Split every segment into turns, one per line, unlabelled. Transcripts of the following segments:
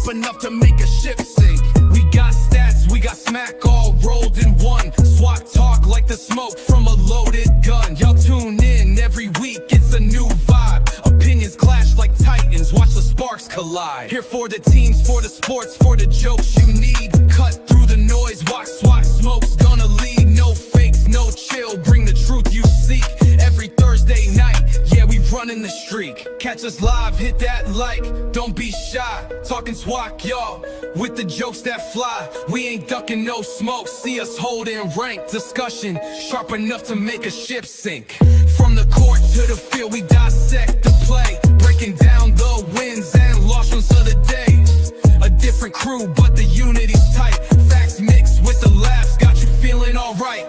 sharp enough to make a ship sink. We got stats, we got smack all rolled in one. SWAC talk like the smoke from a loaded gun. Y'all tune in every week, it's a new vibe. Opinions clash like titans, watch the sparks collide. Here for the teams, for the sports, for the jokes you need. Cut through the noise, watch SWAC Smoke's gonna lead. No fakes, no chill, bring the truth you seek. Every Thursday night, yeah, we running the streak. Catch us live, hit that like, don't be shy. Talking SWAC, y'all, with the jokes that fly. We ain't ducking no smoke, see us holding rank. Discussion sharp enough to make a ship sink. From the court to the field, we dissect the play, breaking down the wins and losses of the day. A different crew, but the unity's tight. Facts mixed with the laughs, got you feeling alright.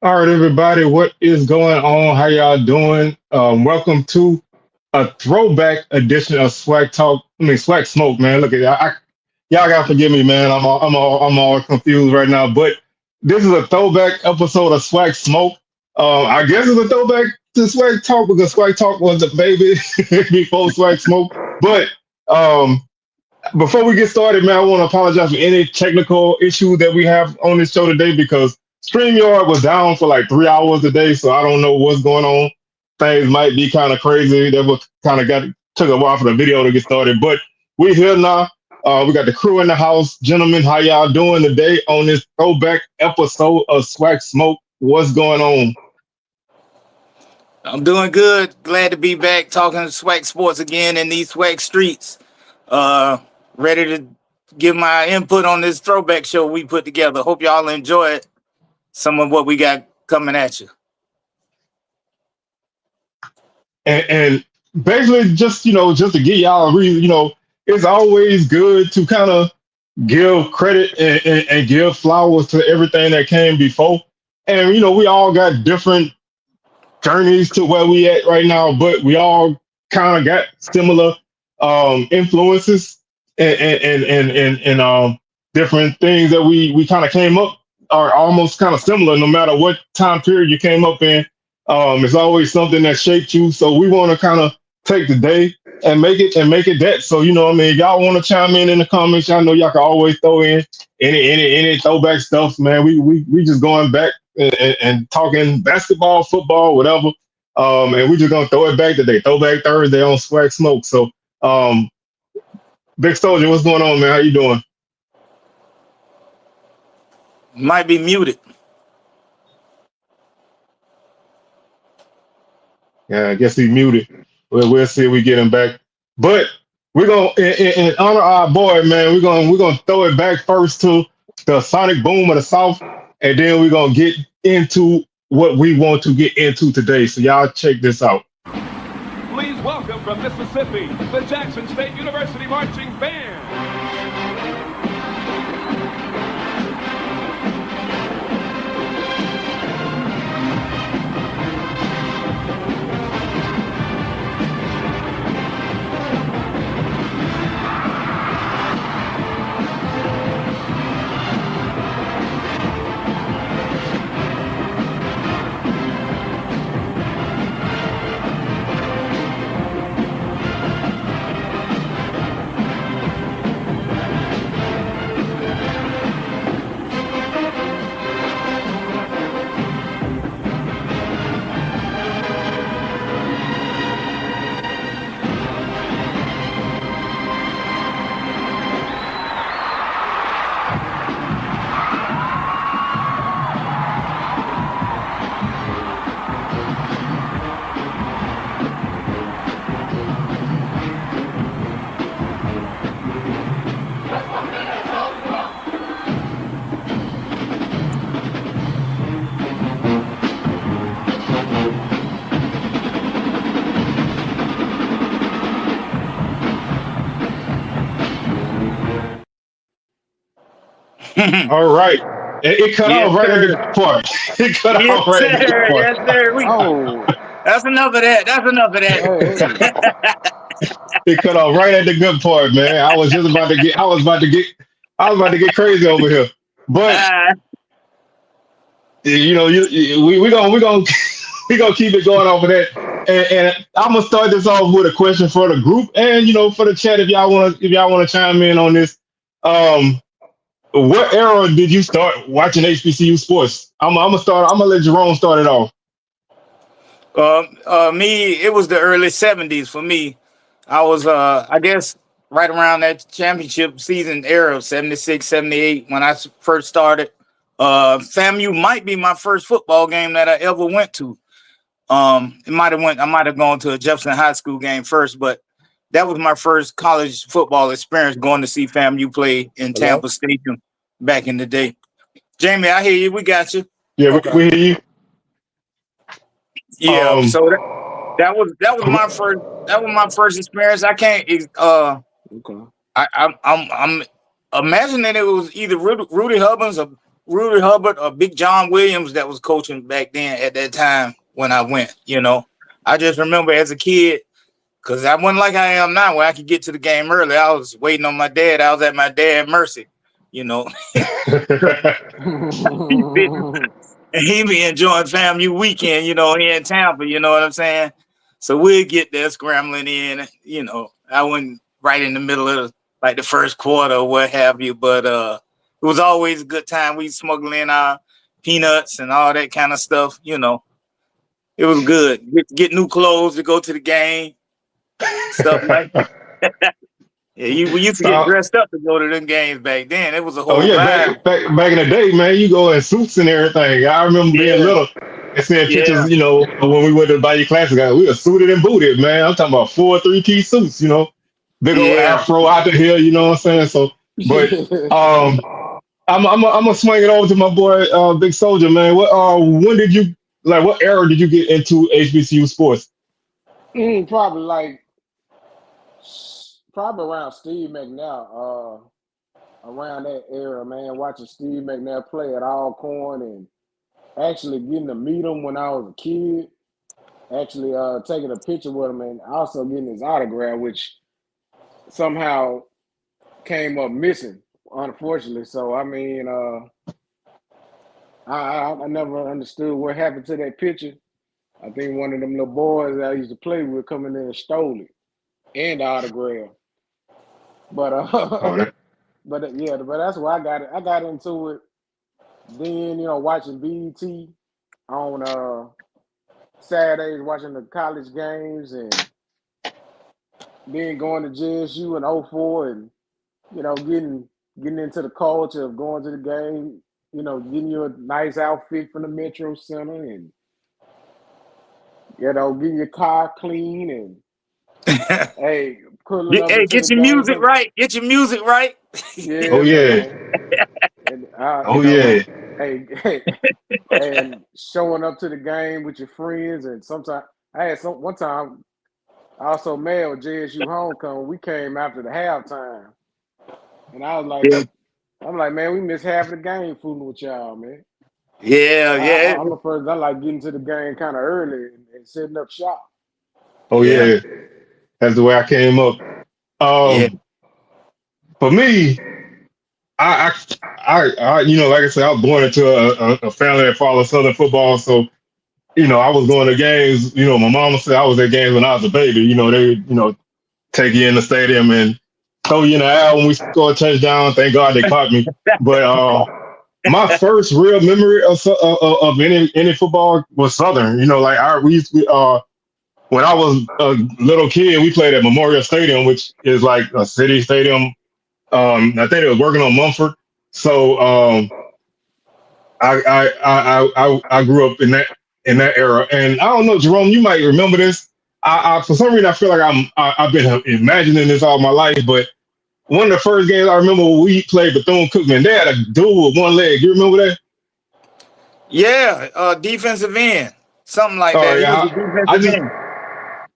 All right, everybody, what is going on? How y'all doing? Welcome to a throwback edition of Swag Talk. SWAC Smoke, man. Look at y'all gotta forgive me, man. I'm all confused right now. But this is a throwback episode of Swag Smoke. I guess it's a throwback to Swag Talk because Swag Talk was the baby before Swag Smoke. But um, before we get started, man, I want to apologize for any technical issues that we have on this show today because StreamYard was down for like 3 hours today, so I don't know what's going on. Things might be kind of crazy. That was kind of got took a while for the video to get started, but we're here now. We got the crew in the house, gentlemen. How y'all doing today on this throwback episode of Swag Smoke? What's going on?
I'm doing good. Glad to be back talking to SWAC Sports again in these SWAC streets. Uh, Ready to give my input on this throwback show we put together. Hope y'all enjoy it. Some of what we got coming at you.
And basically, just to get y'all a reason, it's always good to kind of give credit and give flowers to everything that came before. And we all got different journeys to where we at right now, but we all kind of got similar influences and different things that we kind of came up are almost kind of similar no matter what time period you came up in. It's always something that shaped you. So we want to kind of take the day and make it that. So what I mean, y'all want to chime in the comments. Y'all know y'all can always throw in any throwback stuff, man. We just going back and talking basketball, football, whatever. And we just gonna throw it back today. Throwback Thursday on Swag Smoke. So um, Big Soldier, what's going on, man? How you doing?
Might be muted.
Yeah, I guess he muted. We'll see if we get him back. But we're gonna in honor of our boy, man. We're gonna throw it back first to the Sonic Boom of the South, and then we're gonna get into what we want to get into today. So y'all check this out.
Please welcome from Mississippi, the Jackson State University Marching Band.
All right. It cut
Yes,
off right at the
sir.
good part. It cut
Yes,
off right at the good
sir.
part.
Yes, sir.
Oh,
That's enough of that. That's enough of
hey,
that.
It cut off right at the good part, man. I was about to get crazy over here. But
Ah,
we gonna we gonna keep it going over that. And I'm gonna start this off with a question for the group and for the chat if y'all wanna chime in on this. Um, what era did you start watching HBCU sports? I'm gonna let Jerome start it off.
Me, it was the early 70s for me. I was, I guess, right around that championship season era of 76, 78 when I first started. FAMU might be my first football game that I ever went to. I might have gone to a Jefferson High School game first, but that was my first college football experience going to see FAMU play in
hello?
Tampa Stadium back in the day. Jamie, I hear you. We got you.
Yeah,
Okay.
we hear you.
Yeah.
Um,
So that was my first experience. I can't
Okay.
I'm imagining it was either Rudy Hubbins or Rudy Hubbard or Big John Williams that was coaching back then at that time when I went. I just remember as a kid, because I wasn't like I am now where I could get to the game early. I was waiting on my dad. I was at my dad's mercy, you know. And he be enjoying family weekend, here in Tampa, you know what I'm saying? So we'll get there scrambling in, I wasn't right in the middle of like the first quarter or what have you, but it was always a good time. We smuggle in our peanuts and all that kind of stuff, It was good. Get new clothes to go to the game, stuff like that. Yeah, we used to get dressed up to go to them games back then. It was a
Oh
whole
yeah,
vibe.
back in the day, man, you go in suits and everything. I remember being
Yeah,
little and seeing
yeah,
pictures, when we went to the Bayou Classic, we were suited and booted, man. I'm talking about 4 3 piece suits, big old
yeah.
afro out the hill, you know what I'm saying? So, but I'm gonna swing it over to my boy, Big Soldier, man. When did you what era did you get into HBCU sports?
Probably probably around Steve McNair, around that era, man. Watching Steve McNair play at Alcorn and actually getting to meet him when I was a kid. Actually, taking a picture with him and also getting his autograph, which somehow came up missing, unfortunately. So I mean, I never understood what happened to that picture. I think one of them little boys that I used to play with coming in and stole it and the autograph. But
Oh, that,
but that's why I got it. I got into it then, watching BET on Saturdays, watching the college games, and then going to JSU in '04, and getting into the culture of going to the game, getting you a nice outfit from the Metro Center, and getting your car clean, and hey, pulling up
Hey,
into the
get your
game.
music right. Get your music right.
oh
Yeah,
yeah,
man. And
oh yeah.
hey, and showing up to the game with your friends, and sometimes I had one time I also mailed JSU homecoming. We came after the halftime, and
Yeah,
I'm like, man, we missed half the game fooling with y'all, man.
yeah, yeah,
I'm a person. I like getting to the game kind of early and setting up shop.
Oh
yeah,
yeah. That's the way I came up.
yeah.
For me, like I said, I was born into a family that followed Southern football. So, I was going to games. My mama said I was at games when I was a baby. They, take you in the stadium and throw you in the air when we scored a touchdown. Thank God they caught me. But my first real memory of any football was Southern. When I was a little kid, we played at Memorial Stadium, which is like a city stadium. I think they was working on Mumford. So I grew up in that era, and I don't know, Jerome, you might remember this. For some reason I feel like I've been imagining this all my life, but one of the first games I remember we played Bethune-Cookman. They had a dude with one leg. You remember that?
Yeah, defensive end, something like
Oh
that. He was
yeah,
a
I
defensive
just
end.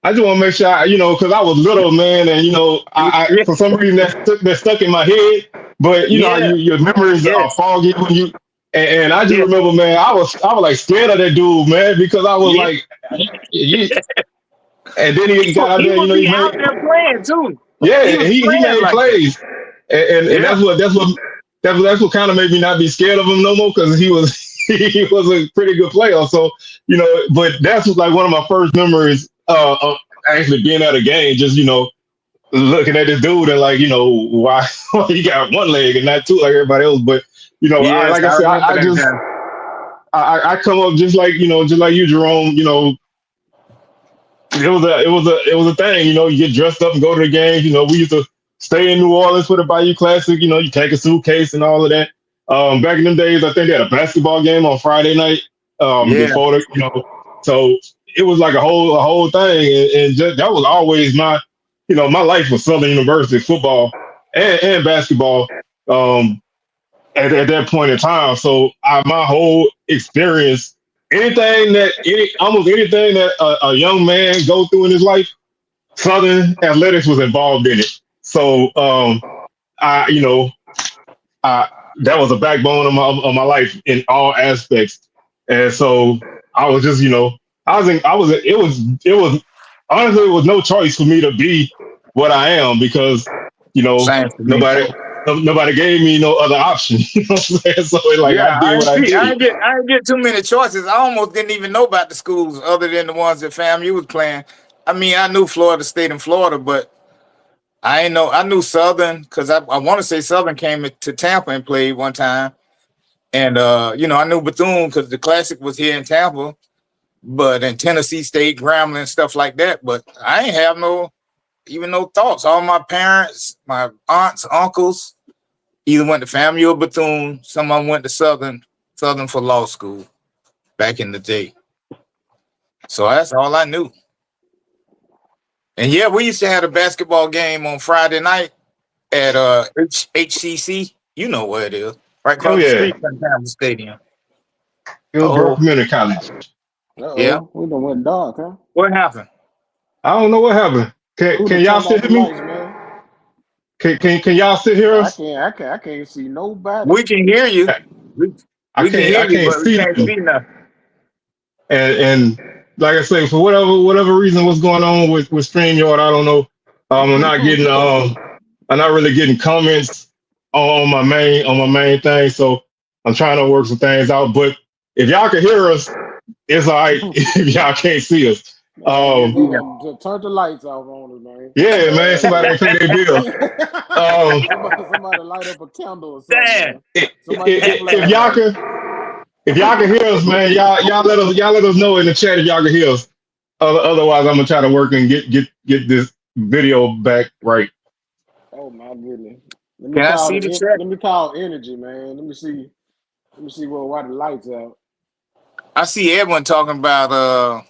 I just want to make sure, because I was little, man, and I for some reason that stuck in my head. But you know how
Yeah,
your memories are
yes,
foggy when and I just
yeah,
remember, man, I was like scared of that dude, man, because I was
yeah.
like, he, and then he got out
He
there,
would be
he made,
out there playing too.
yeah,
He was
he
playing
made
like that.
plays, and
Yeah,
that's what kind of made me not be scared of him no more, because he was he was a pretty good player. So but that's like one of my first memories of actually being at a game, just looking at this dude and like why he got one leg and not two like everybody else. But I
yes,
like I
I
said,
remember
I
that
just
time.
I come up just like just like you, Jerome. It was a thing. You get dressed up and go to the games. We used to stay in New Orleans for the Bayou Classic. You take a suitcase and all of that. Back in them days, I think they had a basketball game on Friday night.
Yeah,
Before so it was like a whole thing, and just, that was always my life was Southern University football and basketball. Um, at that point in time. So my whole experience, almost anything that a young man go through in his life, Southern athletics was involved in it. So I that was a backbone of my life in all aspects. And so I was just, honestly, it was no choice for me to be what I am because,
Same for me.
nobody, nobody gave me no other option. You know what I'm saying? So like
Yeah,
I did what I did.
I ain't get too many choices. I almost didn't even know about the schools other than the ones that FAMU was playing. I mean, I knew Florida State and Florida, but I ain't know. I knew Southern because I want to say Southern came to Tampa and played one time, and I knew Bethune because the Classic was here in Tampa, but in Tennessee State, Grambling, and stuff like that. But I ain't have no thoughts. All my parents, my aunts, uncles, either went to FAMU or Bethune. Some of them went to Southern for law school back in the day. So that's all I knew. And yeah, we used to have a basketball game on Friday night at HCC. You know where it is, right
Oh
across the
yeah,
street from Tampa Stadium.
Hillsborough
Oh,
Community College.
yeah.
We done went dark, huh?
What happened?
I don't know what happened.
Who
Can
done
y'all
turned
still
off the
hear me?
lights, man?
Can y'all still hear us?
I can't see nobody.
We can hear you. We,
I
we can hear
I
you,
can't
but we
see
can't
them.
see nothing.
And like I say, for whatever reason, what's going on with StreamYard, I don't know. I'm not really getting comments on my main thing. So I'm trying to work some things out. But if y'all can hear us, it's all right. If y'all can't see us,
I guess they
Yeah.
done turned the lights off on us, man.
yeah, man, somebody ain't pay their bill.
Somebody light up a candle or something,
Damn.
man. Somebody get a
If y'all
flashlight.
can hear us, man, y'all let us know in the chat if y'all can hear us. Otherwise, I'm gonna try to work and get this video back right.
Oh my goodness.
Can I see the chat?
Let me call energy, man. Let me see why the lights out.
I see everyone talking about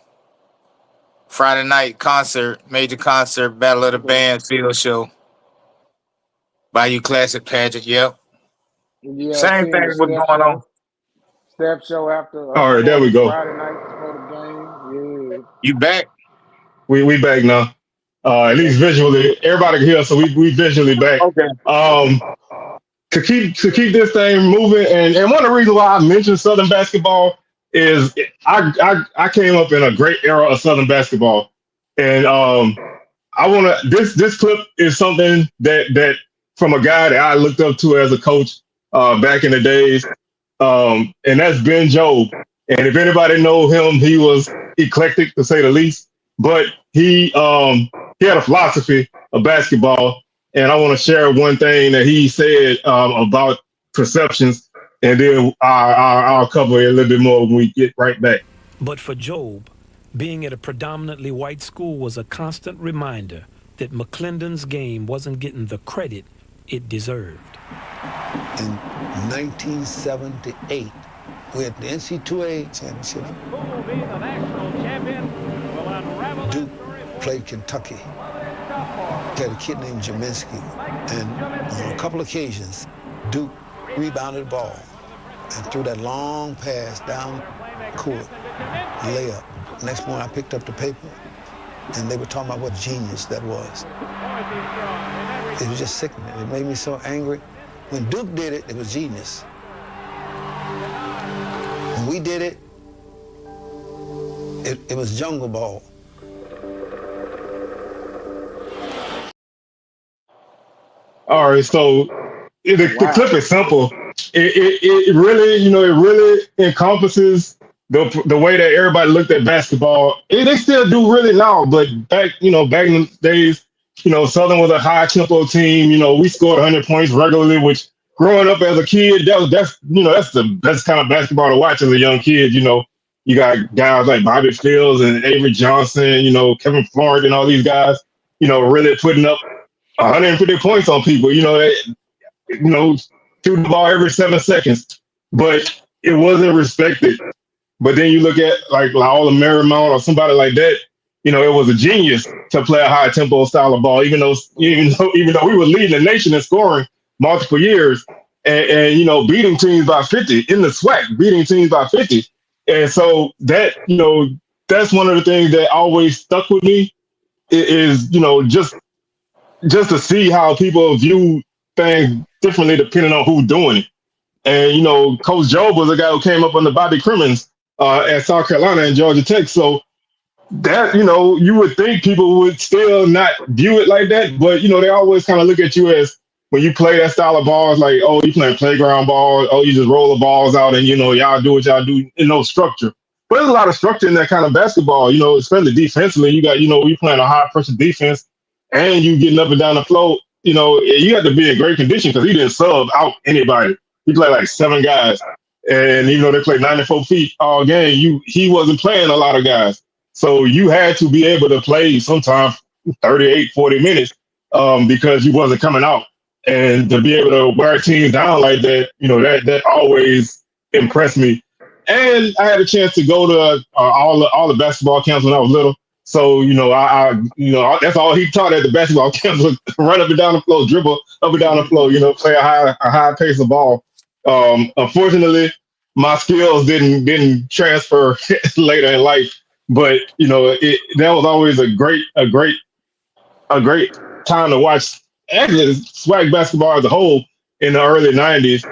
Friday night concert, major concert, Battle of the
Okay.
Bands field show, Bayou Classic pageant. Yep.
Yeah, I
Same
seen
thing
the
was going on.
step show after
All right, there we go.
Friday night before the game.
You back?
We back now.
Yeah.
At least visually, everybody can hear us, so we visually back.
Okay.
Um, to keep this thing moving, and one of the reasons why I mentioned Southern basketball is I came up in a great era of Southern basketball, and I want to this clip is something that from a guy that I looked up to as a coach back in the days, and that's Ben Jobe. And if anybody know him, he was eclectic to say the least, but he had a philosophy of basketball, and I want to share one thing that he said about perceptions, and then I'll cover it a little bit more when we get right back.
But for Job, being at a predominantly white school was a constant reminder that McClendon's game wasn't getting the credit it deserved.
In 1978, we had the NC2A championship.
Who will be the national champion will unravel
Duke played Kentucky. Had a kid named Jaminski, and on a couple occasions, Duke rebounded the ball and threw that long pass down court, layup. Next morning, I picked up the paper, and they were talking about what genius that was. It was just sickening. It made me so angry. When Duke did it, it was genius. When we did it, it was jungle ball.
All right, so the clip is simple. It really, it really encompasses the way that everybody looked at basketball. They still do really now, but back in the days, Southern was a high tempo team. We scored 100 points regularly, which growing up as a kid, that's the best kind of basketball to watch as a young kid. You got guys like Bobby Fields and Avery Johnson, Kevin Florent and all these guys, really putting up 150 points on people, shooting the ball every 7 seconds, but it wasn't respected. But then you look at like all the Marymount or somebody like that, it was a genius to play a high tempo style of ball, even though we were leading the nation in scoring multiple years and beating teams by 50 in the SWAC, beating teams by 50. And so that, that's one of the things that always stuck with me is, just to see how people view things differently depending on who's doing it. And Coach Job was a guy who came up under Bobby Crimmins at South Carolina and Georgia Tech. So that you would think people would still not view it like that, but they always kind of look at you as when you play that style of ball, it's like, oh, you playing playground ball, oh, you just roll the balls out and y'all do what y'all do, no structure. But there's a lot of structure in that kind of basketball, especially defensively. You got, you playing a high pressure defense and you getting up and down the floor. You have to be in great condition because he didn't sub out anybody. He played like 7 guys, and even though they played 94 feet all game, he wasn't playing a lot of guys. So you had to be able to play sometimes 38, 40 minutes because you wasn't coming out. And to be able to wear teams down like that, that always impressed me. And I had a chance to go to all the basketball camps when I was little. So that's all he taught at the basketball camps was run up and down the floor, dribble up and down the floor. Play a high pace of ball. Unfortunately, my skills didn't transfer later in life. But that was always a great time to watch. Actually, SWAC basketball as a whole in the early '90s.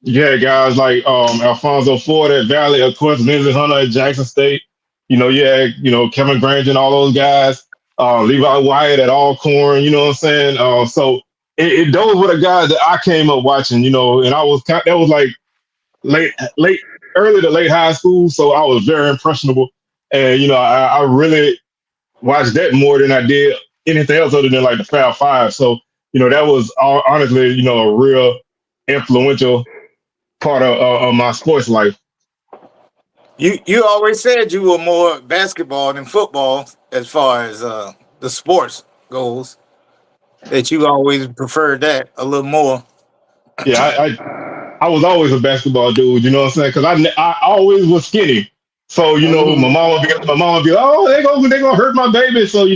You had guys like Alfonso Ford at Valley, of course, Lindsey Hunter at Jackson State. You had Kevin Granger and all those guys. Levi Wyatt at Alcorn. You know what I'm saying? So those were the guys that I came up watching. And I was that was like early to late high school, so I was very impressionable. And I really watched that more than I did anything else other than like the Fab Five. So that was honestly a real influential part of my sports life.
You always said you were more basketball than football as far as the sports goes. That you always preferred that a little more.
Yeah, I was always a basketball dude. You know what I'm saying? Because I always was skinny. So my mom would be like, oh, they gonna hurt my baby. So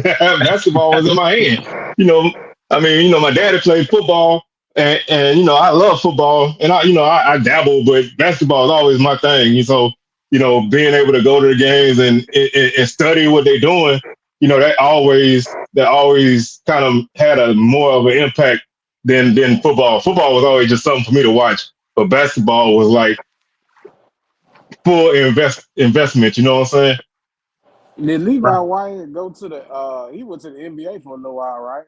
basketball was in my hand. My daddy played football, and I love football, and I dabble, but basketball is always my thing. So being able to go to the games and study what they're doing, that always kind of had a more of an impact than football. Football was always just something for me to watch, but basketball was like full investment. You know what I'm saying?
Did Levi Wyatt go to the? He went to the NBA for a little while, right?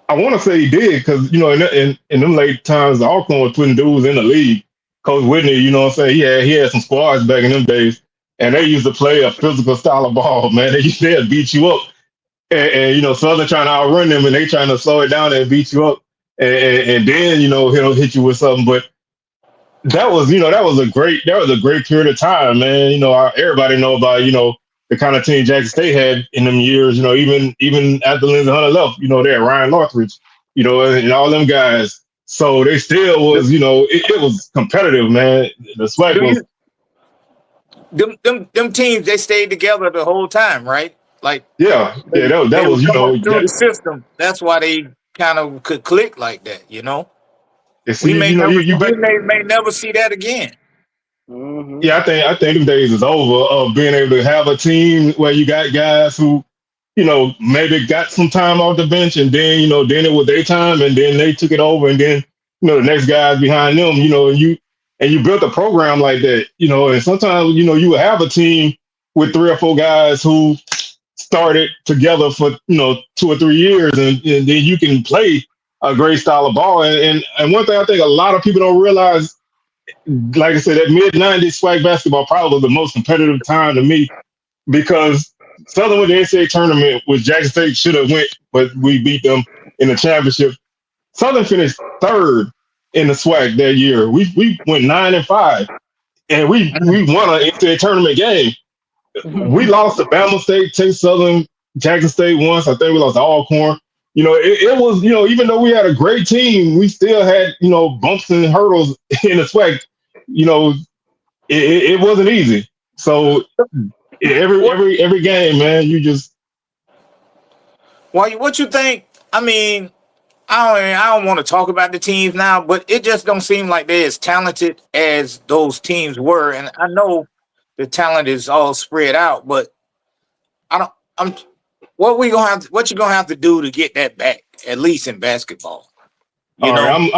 I want to say he did because in them late times, Alcorn was putting dudes in the league. Coach Whitney, you know what I'm saying? He had some squads back in them days, and they used to play a physical style of ball. Man, they'd beat you up, and Southern trying to outrun them, and they trying to slow it down and beat you up, and then he'll hit you with something. But that was a great period of time, man. Everybody know about the kind of team Jackson State had in them years. Even after Lindsey Hunter left, they had Ryan Lothridge, and all them guys. So they still was, it was competitive, man. The SWAC was.
Them teams, they stayed together the whole time, right? Like
that was
through the system. That's why they kind of could click like that,
See,
we may never see that again.
Mm-hmm.
Yeah, I think them days is over of being able to have a team where you got guys who, maybe got some time off the bench, and then then it was their time, and then they took it over, and then the next guys behind them, and you built a program like that, and sometimes you would have a team with 3 or 4 guys who started together for 2 or 3 years, and then you can play a great style of ball. And one thing I think a lot of people don't realize, like I said, that mid-90s SWAC basketball probably was the most competitive time to me, because Southern went to the NCAA tournament, which Jackson State should have went, but we beat them in the championship. Southern finished 3rd in the SWAC that year. We went 9-5, and we won an NCAA tournament game. We lost to Bama State, Texas Southern, Jackson State once. I think we lost to Alcorn. It was, even though we had a great team, we still had, bumps and hurdles in the SWAC. It wasn't easy. So every game, man, you just.
Well, what you think? I mean, I don't want to talk about the teams now, but it just don't seem like they're as talented as those teams were. And I know the talent is all spread out, but what you gonna have to do to get that back, at least in basketball?
I'm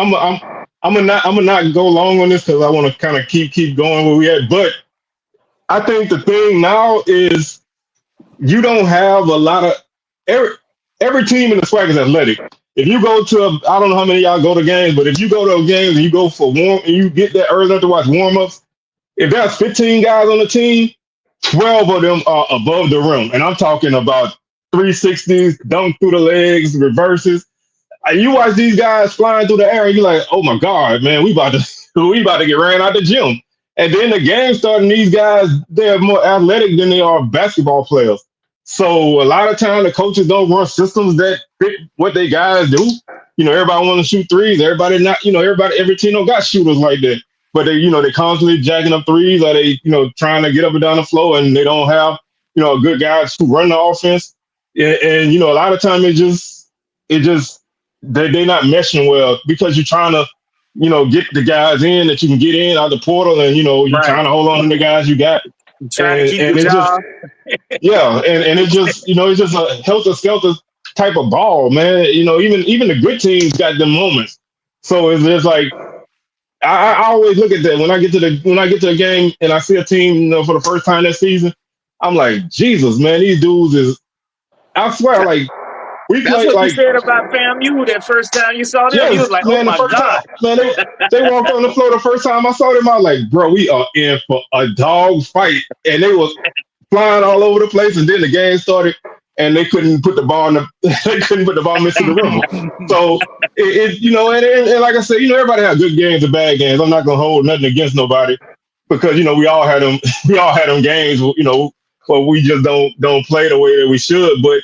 I'm gonna not go long on this because I want to kind of keep going where we at. But I think the thing now is you don't have a lot of every every team in the SWAC is athletic. If you go to I don't know how many of y'all go to games, but if you go to games and you go for warm and you get there early enough to watch warm ups, if there's 15 guys on the team, 12 of them are above the rim, and I'm talking about 360s, dunk through the legs, reverses. You watch these guys flying through the air, and you're like, oh my god, man, we about to we about to get ran out the gym. And then the game starting, these guys they're more athletic than they are basketball players. So a lot of time the coaches don't run systems that fit what they guys do. Everybody want to shoot threes. Everybody not, every team don't got shooters like that. But they constantly jacking up threes, or they, trying to get up and down the floor, and they don't have, good guys who run the offense. And a lot of time it just they not meshing well because you're trying to, get the guys in that you can get in out the portal, and you're
Right.
trying to hold on to the guys you got,
Trying to keep
and
the
it just
job.
yeah, and it just it's just a helter skelter type of ball, man. Even the good teams got them moments. So it's just like I always look at that when I get to the game and I see a team, for the first time this season. I'm like, Jesus, man, these dudes is. I swear, like we
That's
play
what you
like.
said about FAMU that first time you saw them. You was
Yes,
like, oh
man. The
my
first time,
God.
man, they walked on the floor the first time I saw them. I was like, bro, we are in for a dog fight, and they was flying all over the place. And then the game started, and they couldn't put the ball in the they couldn't put the ball missing the rim. So and like I said, everybody had good games and bad games. I'm not gonna hold nothing against nobody because we all had them we all had them games, where we just don't play the way that we should. But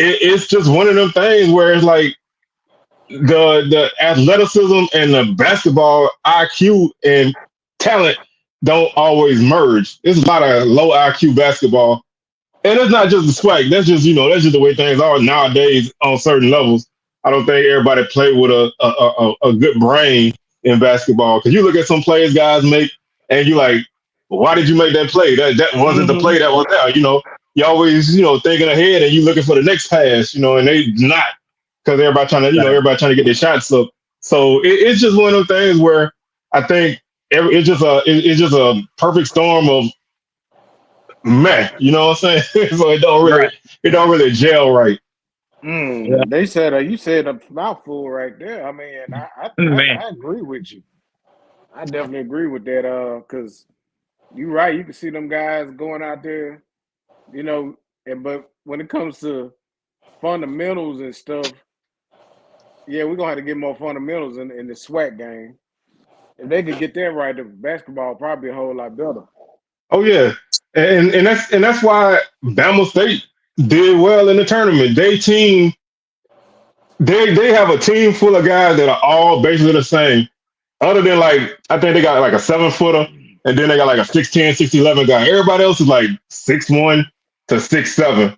it's just one of them things where it's like the athleticism and the basketball IQ and talent don't always merge. There's a lot of low IQ basketball, and it's not just the swag. That's just the way things are nowadays on certain levels. I don't think everybody play with a good brain in basketball because you look at some plays guys make, and you like, why did you make that play? That wasn't the play that was there. You always thinking ahead and you looking for the next pass. And they not because everybody trying to get their shots up. So it's just one of those things where I think it's just a perfect storm of meh. You know what I'm saying? So
Right.
it don't really gel right.
Yeah.
They said you said a mouthful right there. I mean,
Man.
I agree with you. I definitely agree with that. Because you're right. You can see them guys going out there, but when it comes to fundamentals and stuff, yeah, we're gonna have to get more fundamentals in the SWAC game. If they could get that right, the basketball probably a whole lot better.
Oh yeah, and that's why Bama State did well in the tournament. They have a team full of guys that are all basically the same. Other than like I think they got like a 7 footer, and then they got like a 6'10", 6'11" guy. Everybody else is like 6'1" to 6'7",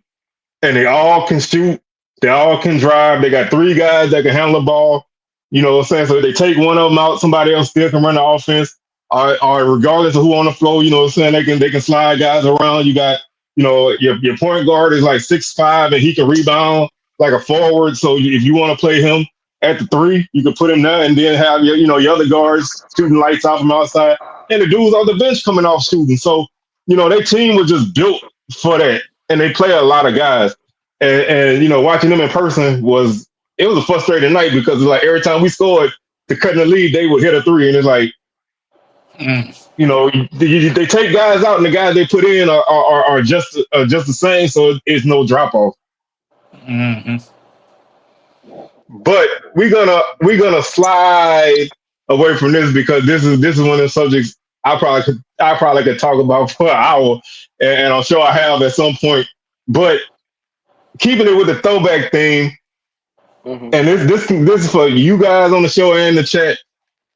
and they all can shoot. They all can drive. They got three guys that can handle the ball. You know what I'm saying? So if they take one of them out, somebody else still can run the offense. Or regardless of who on the floor, you know what I'm saying? They can slide guys around. You got, your point guard is like 6'5" and he can rebound like a forward. So if you want to play him at the three, you can put him there and then have your other guards shooting lights out from outside. And the dudes on the bench coming off shooting. So, their team was just built for that. And they play a lot of guys. And watching them in person was a frustrating night because it's like every time we scored to cut in the lead, they would hit a three, and it's like they take guys out, and the guys they put in are just the same, so it's no drop off.
Mm-hmm.
But we're gonna slide away from this because this is one of the subjects I probably could talk about for an hour, and I'm sure I have at some point. But keeping it with the throwback theme.
Mm-hmm.
And this is for you guys on the show and the chat.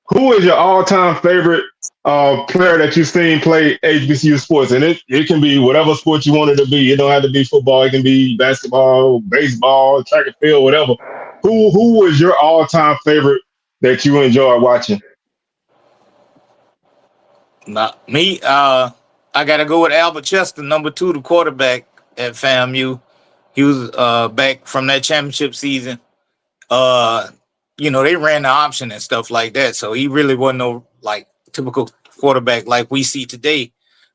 Who is your all-time favorite player that you've seen play HBCU sports? And it can be whatever sport you want it to be. It don't have to be football. It can be basketball, baseball, track and field, whatever. Who was your all-time favorite that you enjoy watching?
Not me. I gotta go with Albert Chester, number 2, the quarterback at FAMU. He was back from that championship season. they ran the option and stuff like that. So he really wasn't no like typical quarterback like we see today.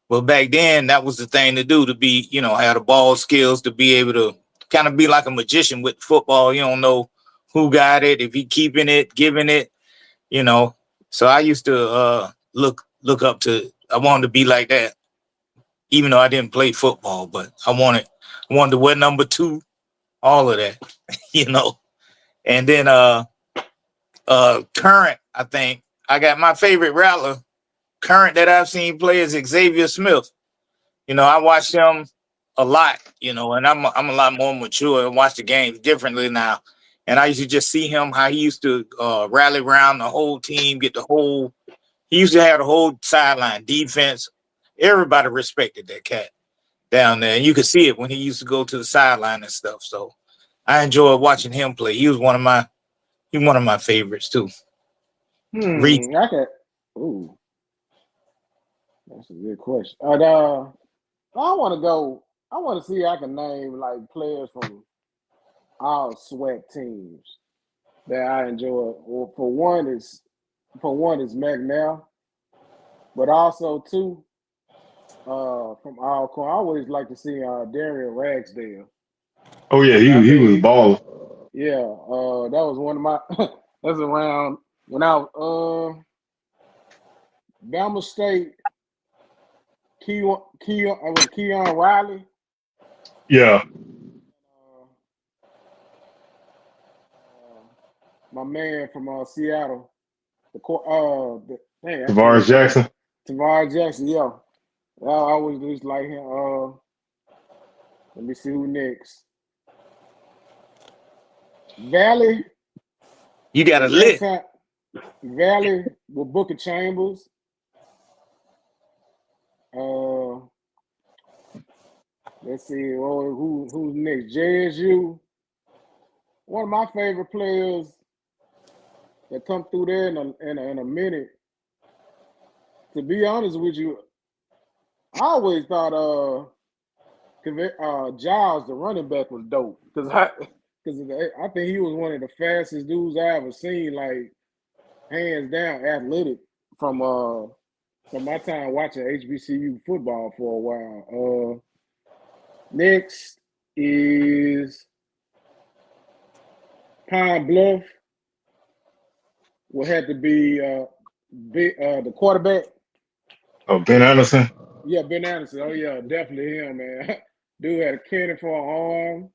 Well, back then that was the thing to do, to be, have the ball skills, to be able to kind of be like a magician with football. You don't know who got it, if he keeping it, giving it, you know. So I used to look up to. I wanted to be like that, even though I didn't play football, but I wanted to wear number 2, all of that, you know. And then current, I think I got my favorite rattler current that I've seen play is Xavier Smith. I watched him a lot, and I'm a lot more mature and watch the games differently now. And I used to just see him, how he used to rally around the whole team, he used to have the whole sideline defense. Everybody respected that cat down there. And you could see it when he used to go to the sideline and stuff. So I enjoyed watching him play. He was one of my favorites too.
Ooh, that's a good question. I want to see if I can name like players from all SWAC teams that I enjoy. Well, for one is McNair, but also too from Alcorn. I always like to see Darian Ragsdale.
Oh yeah, he was balling.
Yeah, that was one of my. That's around when I was Bama State. Keon Riley.
Yeah.
My man from Seattle.
Tavares Jackson.
Tavares Jackson, yeah. I always just like him. Let me see who next. Valley.
You got a list.
Valley with Booker Chambers. Let's see. Who's next? JSU. One of my favorite players that come through there in a minute. To be honest with you, I always thought Giles, the running back, was dope because I think he was one of the fastest dudes I ever seen, like hands down athletic from my time watching HBCU football for a while. Next is Pine Bluff. Will have to be the quarterback.
Oh, Ben Anderson.
Yeah, Ben Anderson. Oh yeah, definitely him, man. Dude had a cannon for an arm.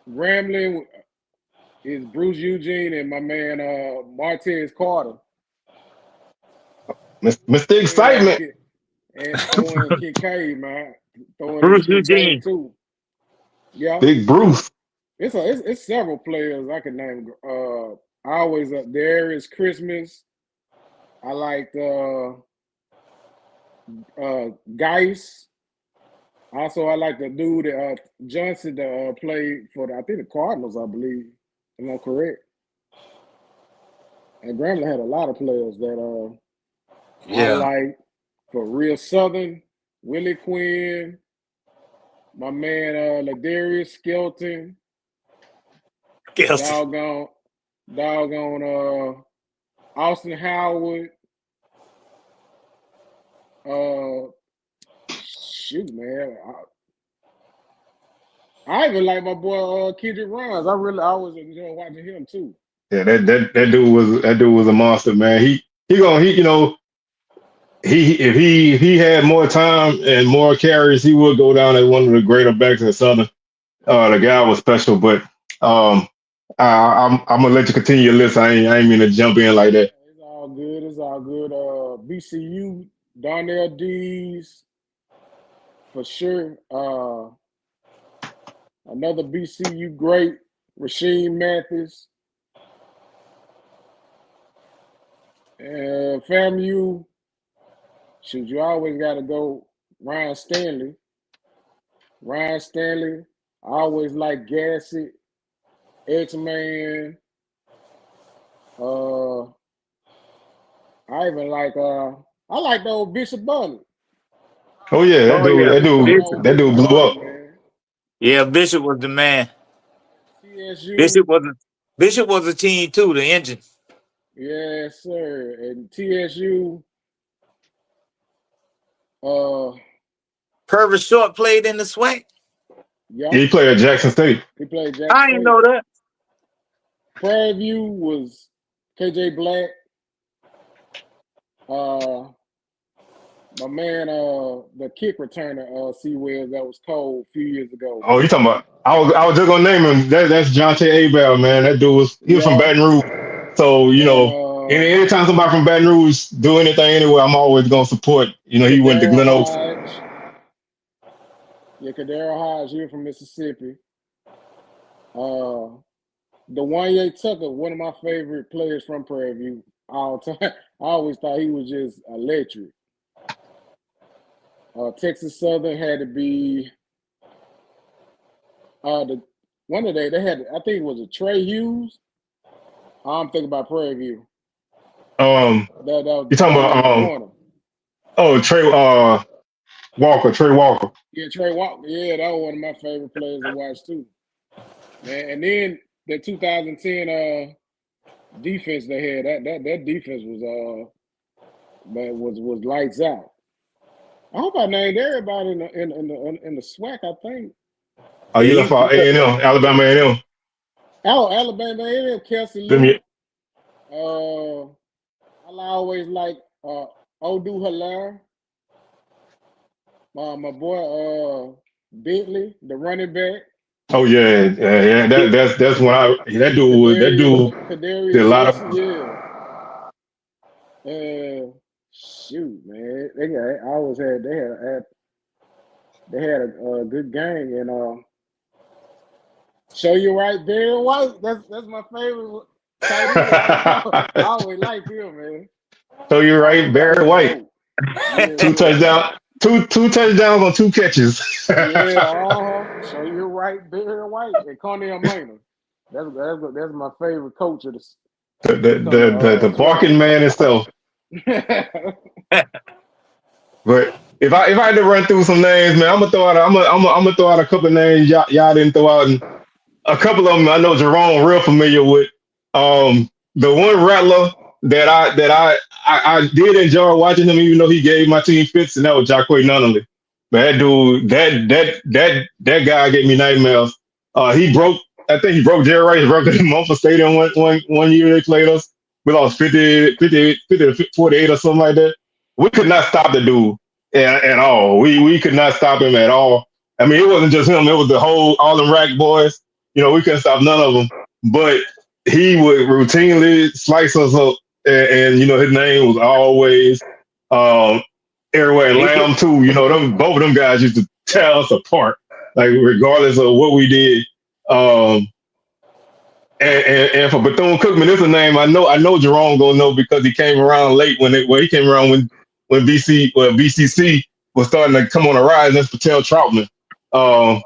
Grambling is Bruce Eugene and my man Martez Carter.
Mr. Excitement.
And throwing Kincaid, man.
Bruce Eugene
too. Yeah.
Big Bruce.
It's several players I can name. I always there is Christmas. I like Geis. Also, I like the dude Johnson that played for the Cardinals, I believe. Am I correct? And Grambling had a lot of players that I like for real Southern. Willie Quinn, my man Ladarius Skelton. Doggone Austin Howard. Shoot, man. I even like my boy Kendrick Rhymes. I always enjoy watching him too.
Yeah, that dude was a monster, man. He if he had more time and more carries, he would go down as one of the greater backs in Southern. The guy was special, but I'm gonna let you continue your list. I ain't mean to jump in like that.
It's all good. BCU, Darnell Dees, for sure. Another BCU great, Rasheem Mathis. FAMU, shoot, you always got to go Ryan Stanley. I always like Gassett, X-Man. I even like I like the old Bishop Bunny.
Oh yeah, that dude blew up.
Man.
Yeah, Bishop was the man.
CSU.
Bishop was Bishop was a team too, the engine.
Yes, sir. And TSU,
Purvis Short played in the SWAC.
yeah,
He played at Jackson State.
he played Jackson
I
State.
didn't know that.
Prairie View was KJ Black. My man, the kick returner, C. Wells, that was cold a few years ago.
Oh, you talking about? I was just gonna name him. That's Jonte Abel, man. That dude was from Baton Rouge. So anytime somebody from Baton Rouge do anything anywhere, I'm always gonna support. He went to Glen Oaks.
Yeah, Kadero Hodge, here from Mississippi. Dwayne Tucker, one of my favorite players from Prairie View all time. I always thought he was just electric. Texas Southern had to be they had, I think it was a Trey Hughes. I'm thinking about Prairie View.
You talking about Trey Walker.
Yeah, Trey Walker. Yeah, that was one of my favorite players to watch too. Man, and then the 2010 defense they had, that defense was lights out. I hope I named everybody in the SWAC, I think.
Oh, you left out A&M, Alabama A&M.
Oh, Alabama A&M, Kelsey Lou. I always like Odu Halar. My boy Bentley, the running back.
Oh yeah. That's when that dude did a lot of.
Shoot, man, they had a good gang, and Show You Right, Barry White. That's my favorite. I always liked him, man.
Show You Right, Barry White. Yeah, two touchdowns on 2 catches.
Show You Right, Barry White, and Cornell Maynard. That's my favorite coach of
the barking man itself. But if I had to run through some names, man, I'm gonna throw out a couple of names y'all didn't throw out, and a couple of them I know Jerome real familiar with. The one rattler that I did enjoy watching him, even though he gave my team fits, and that was Jacquay Nunnally. But that dude, that guy gave me nightmares. I think he broke Jerry Rice record in Memphis Stadium one year they played us. We lost 50 to 48 or something like that. We could not stop the dude at all. We could not stop him at all. I mean, it wasn't just him. It was all them rack boys. We couldn't stop none of them. But he would routinely slice us up. And his name was always Airway and Lamb too. Both of them guys used to tear us apart, like regardless of what we did. And for Bethune-Cookman, it's a name I know Jerome gonna know because he came around late when he came around when BCC was starting to come on the rise. That's Patel Troutman.
Oh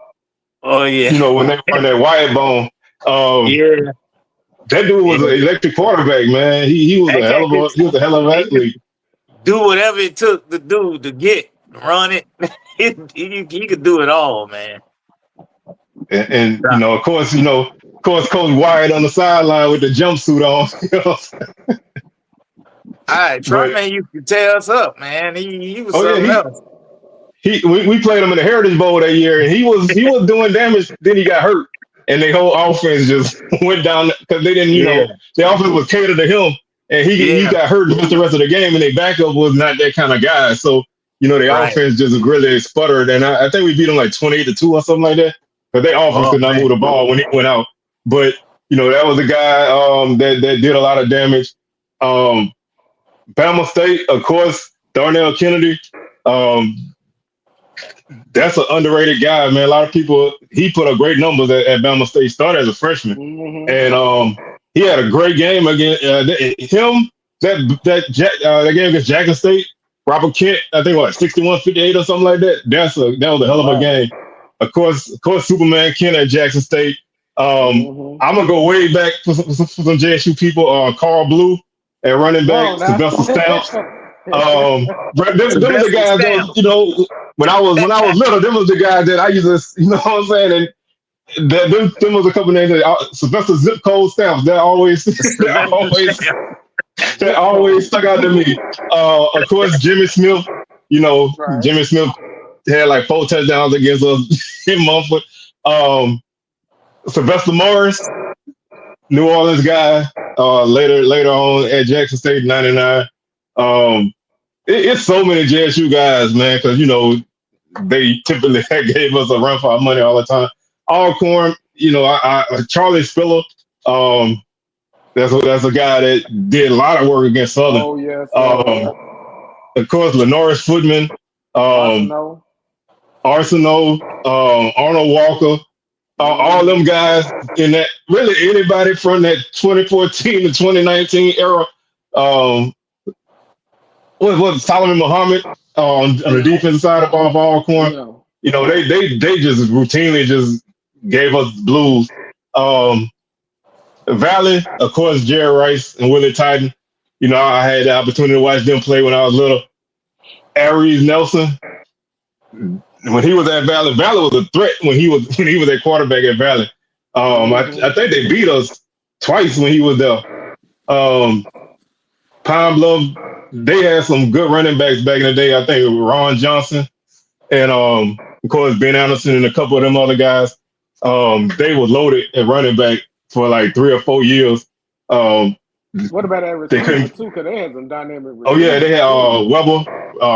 yeah.
When they won that Wyatt Bone.
Yeah.
That dude was an electric quarterback, man. He was a hell of an athlete.
Do whatever it took to do to run it. he could do it all, man.
And of course, Coach Wyatt on the sideline with the jumpsuit on.
All right, Troutman used to tear us up, man. He was something else.
We played him in the Heritage Bowl that year, and he was doing damage. Then he got hurt, and their whole offense just went down because they didn't, the offense was catered to him, and he got hurt and missed the rest of the game, and their backup was not that kind of guy. So their offense just really sputtered, and I think we beat them like 28-2 or something like that. Because their offense could not move the ball when he went out. But, that was a guy that did a lot of damage. Bama State, of course, Darnell Kennedy. That's an underrated guy, man. A lot of people, he put up great numbers at Bama State, started as a freshman. Mm-hmm. And he had a great game against that game against Jackson State. Robert Kent, I think, 61-58 or something like that. That was a hell of a game. Of course, Superman Kent at Jackson State. I'm gonna go way back for some JSU people. Carl Blue at running back, Sylvester Stamps. Them was the guys that when I was little. Them was the guys that I used to, what I'm saying. them was a couple names. Sylvester Zip Code Stamps. That always that
Zip
always
code.
stuck out to me. Of course, Jimmy Smith. You know,
Right.
Jimmy Smith had like 4 touchdowns against us in Mumford. Sylvester Morris, New Orleans guy. Later on at Jackson State '99. It's so many JSU guys, man, because they typically gave us a run for our money all the time. Alcorn, Charlie Spiller. That's a guy that did a lot of work against Southern.
Oh yes,
Of course, Lenoris Footman,
Arsenal.
Arsenal, Arnold Walker, all them guys in that. Really, anybody from that 2014 to 2019 era. What was Solomon Muhammad on the defensive side of Alcorn?
Yeah.
They just routinely just gave us blues. Valley, of course, Jerry Rice and Willie Titan. I had the opportunity to watch them play when I was little. Aries Nelson, when he was at Valley was a threat when he was at quarterback at Valley. I think they beat us twice when he was there. Pine Bluff, they had some good running backs back in the day. I think it was Ron Johnson and of course Ben Anderson and a couple of them other guys. They were loaded at running back for like 3 or 4 years.
What about that
They
receiver
couldn't.
too? Because they had some dynamic
Oh yeah, they
receivers
had
too.
Weber,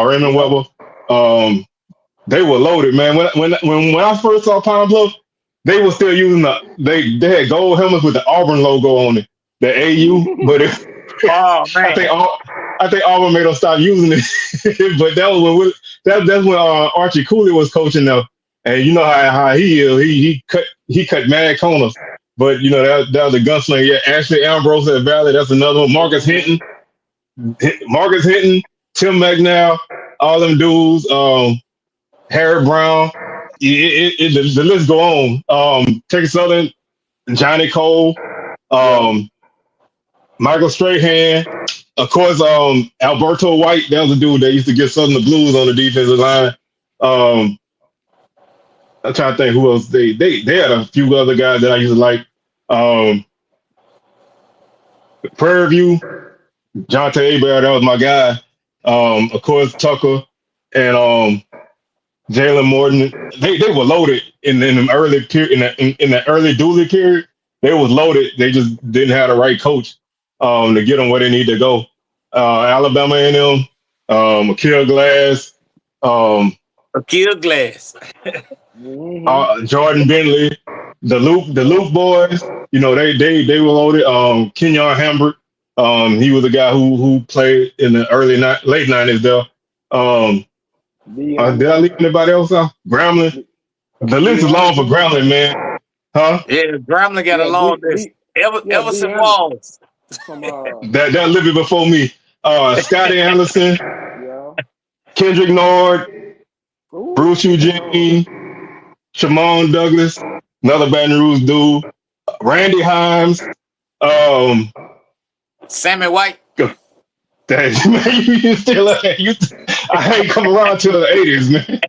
Raymond
Yeah.
Weber. They were loaded, man. When I first saw Pine Bluff, they were still using they had gold helmets with the Auburn logo on it, the AU. But
Oh
I
man.
think Auburn made them stop using it. But that was that's when Archie Cooley was coaching them, and you know how he is. He cut mad corners. But that was a gunslinger. Yeah, Ashley Ambrose at Valley. That's another one. Marcus Hinton, Tim McNair, all them dudes. Harry Brown. The list go on. Texas Southern, Johnny Cole,
Yeah.
Michael Strahan, of course, Alberto White. That was a dude that used to get Southern the blues on the defensive line. I'm trying to think who else they had a few other guys that I used to like. Prairie View, Jonte Abear, that was my guy. Of course, Tucker and Jalen Morton. They were loaded in the early period in the early Dooley period. They was loaded. They just didn't have the right coach to get them where they need to go. Alabama A&M, Akil Glass,
Akil Glass.
Jordan Bentley, the Loop boys. They were loaded. Kenyon Hambert. He was a guy who played in the late '90s there. Did I leave anybody else out? Grambling. The list is long for
Anderson.
Grambling, man. Huh?
Yeah, Grambling got a long list. Everson Walls.
From
That lived before me. Scotty Anderson,
yeah.
Kendrick Nord,
Ooh.
Bruce Eugene, Shamon Douglas, another Baton Rouge dude, Randy Himes,
Sammy White.
man, you still I ain't come around till the '80s, man.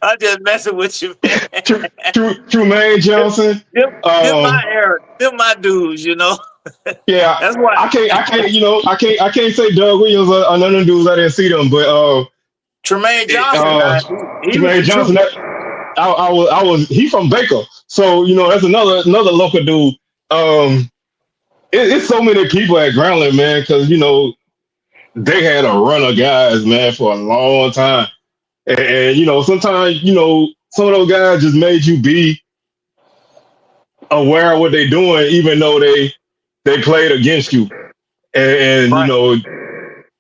I'm just messing with you, man.
Trumaine Johnson.
Them my era. Them my dudes,
Yeah,
That's why.
I can't say Doug Williams or none of them dudes. I didn't see them, but
Tremaine Johnson. He
Jermaine
was
Johnson. I was he from Baker, so that's another local dude. It's so many people at Grambling, man, because they had a run of guys, man, for a long time, and sometimes some of those guys just made you be aware of what they're doing, even though they played against you, and
Right.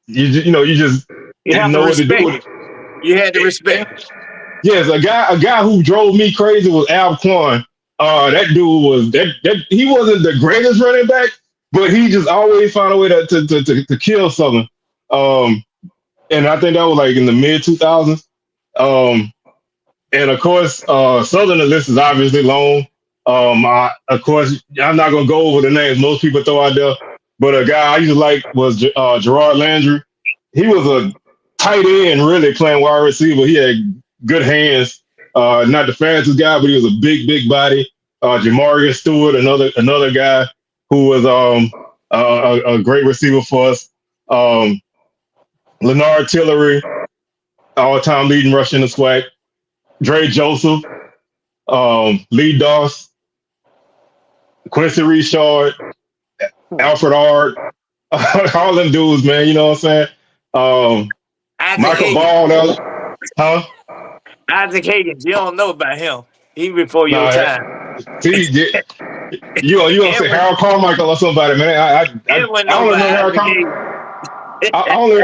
you just
You
didn't
have
know
to
what to do with
respect.
it.
You had to respect.
Yes, a guy who drove me crazy was Al Quan. That dude was that he wasn't the greatest running back, but he just always found a way to kill something. And I think that was like in the mid 2000s. And of course, Southern the list is obviously long. Of course, I'm not gonna go over the names most people throw out there, but a guy I used to like was Gerard Landry. He was a tight end, really playing wide receiver. He had good hands. Not the fastest guy, but he was a big body. Jamarius Stewart, another guy who was a great receiver for us. Leonard Tillery, all-time leading rusher in the SWAC. Dre Joseph, Lee Doss, Quincy Richard, Alfred Ard, all them dudes, man. You know what I'm saying?
Isaac
Michael
Higgins.
Ball, huh?
Isaac Higgins. You don't know about him. He before your
Nah,
time.
see, you gonna say Harold Carmichael or somebody, man? I
Everyone know
don't
about
remember Harold
Isaac
Carmichael.
Higgins.
I only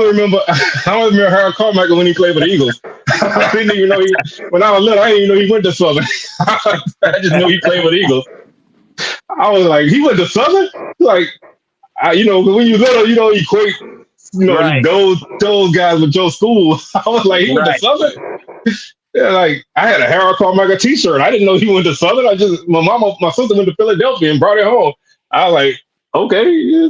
remember I only remember Harold Carmichael when he played for the Eagles. I didn't even know when I was little. I didn't even know he went to Southern. I just knew he played for the Eagles. I was like, he went to Southern. Like, when you little, you don't equate,
Right.
those guys with your school. I was like, he went to
Right.
Southern. Yeah, like I had a Harold Carmichael T-shirt. I didn't know he went to Southern. My sister went to Philadelphia and brought it home. I was like, okay, yeah.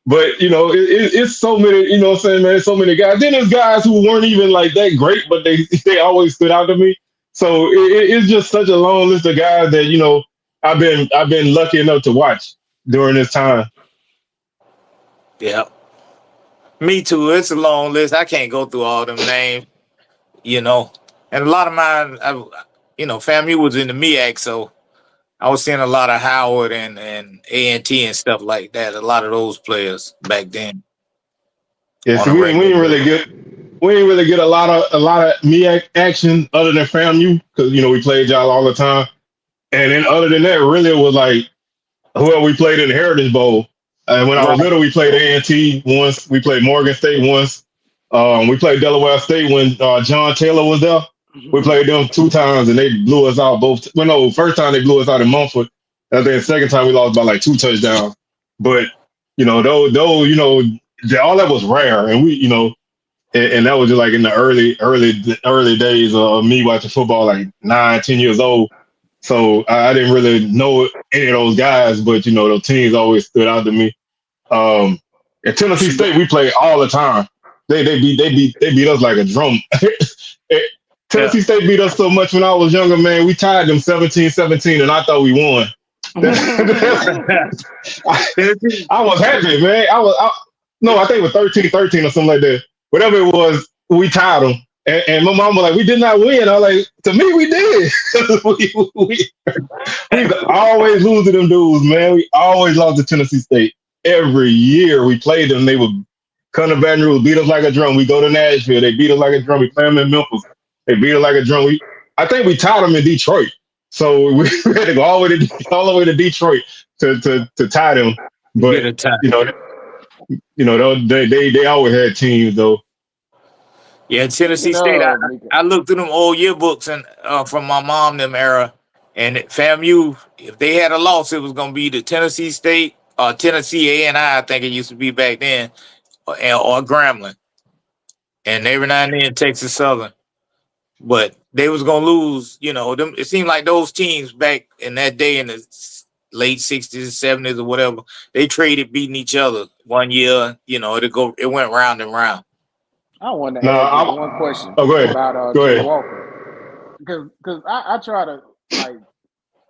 But it's so many. You know what I'm saying, man? There's so many guys. Then there's guys who weren't even like that great, but they always stood out to me. So it's just such a long list of guys that I've been lucky enough to watch during this time.
Yeah. Me too. It's a long list. I can't go through all them names. And a lot of mine, FAMU was in the MEAC, so I was seeing a lot of Howard and A&T and stuff like that. A lot of those players back then.
Yeah, see, we ain't really get a lot of MEAC action other than FAMU because we played y'all all the time, and then other than that, really it was like whoever we played in the Heritage Bowl. And when I was little, we played A&T once. We played Morgan State once. We played Delaware State when John Taylor was there. We played them 2 times and they blew us out both. Well, no, first time they blew us out in Mumford. And then second time we lost by like 2 touchdowns. But all that was rare, and we, and that was just like in the early days of me watching football, like 9, 10 years old. So I didn't really know any of those guys, but those teams always stood out to me. At Tennessee State, we played all the time. They beat us like a drum. Tennessee State beat us so much when I was younger, man. We tied them 17-17, and I thought we won. I was happy, man. I think it was 13-13 or something like that. Whatever it was, we tied them. And my mom was like, we did not win. I was like, to me, we did. we always lose to them dudes, man. We always lost to Tennessee State. Every year we played them, they would come to Baton Rouge, beat us like a drum. We go to Nashville, they beat us like a drum. We play them in Memphis, they beat us like a drum. I think we tied them in Detroit. So we had to go all the way to Detroit to tie them. But they always had teams though.
Yeah, Tennessee State. I looked through them old yearbooks and from my mom them era, and FAMU, if they had a loss, it was gonna be the Tennessee State or Tennessee A&I think it used to be back then, or Grambling, and every now and then Texas Southern. But they was gonna lose. Them. It seemed like those teams back in that day in the late 60s, 70s, or whatever, they traded beating each other one year. It went round and round.
I want to ask one question about Jay Walker. Because I try to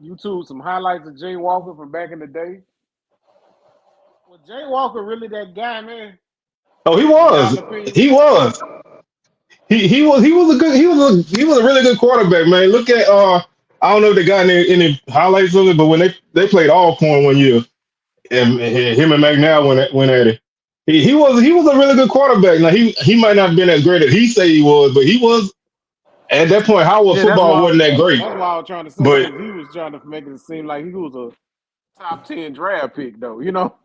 YouTube some highlights of Jay Walker from back in the day. Was Jay Walker really that guy, man?
Oh, he was. He was. He was a really good quarterback, man. Look at I don't know if they got any highlights of it, but when they played Alcorn one year, and him and McNair went at it. He was a really good quarterback. Now he might not have been as great as he said he was, but he was at that point. Howard football wasn't that great.
That's why I was trying to say. But he was trying to make it seem like he was a top 10 draft pick, though. Now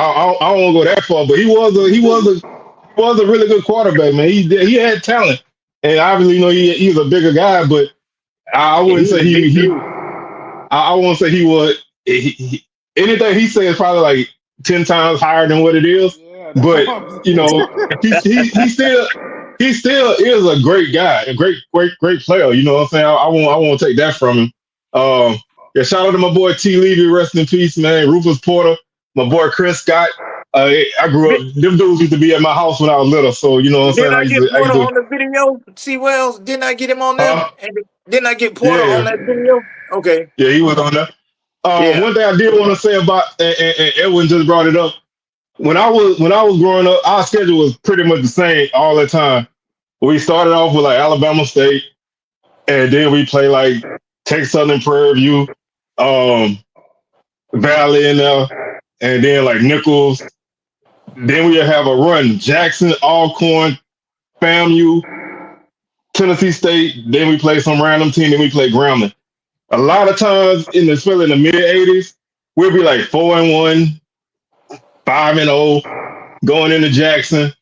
I don't want to go that far, but he was a really good quarterback, man. He had talent, and obviously he was a bigger guy, but I wouldn't say I won't say he was. Anything he said is probably like 10 times higher than what it is. Yeah, but he still is a great guy, a great player. You know what I'm saying? I won't take that from him. Shout out to my boy T. Levy, rest in peace, man. Rufus Porter, my boy Chris Scott. I grew up. Them dudes used to be at my house when I was little, so you know what I'm saying.
Did I get Porter on the video video? See Wells? Didn't I get him on there?
Huh?
And didn't I get Porter on
Yeah,
that video? Okay.
yeah, he was on there.
Yeah.
One thing I did want to say about, and Edwin just brought it up. When I was growing up, our schedule was pretty much the same all the time. We started off with like Alabama State, and then we play like Texas Southern Prairie View, um, Valley in there, and then like Nichols. Then we have a run Jackson, Alcorn, FAMU, Tennessee State. Then we play some random team. Then we play Grambling. A lot of times, especially in the mid '80s, we'll be like 4-1, 5-0, going into Jackson.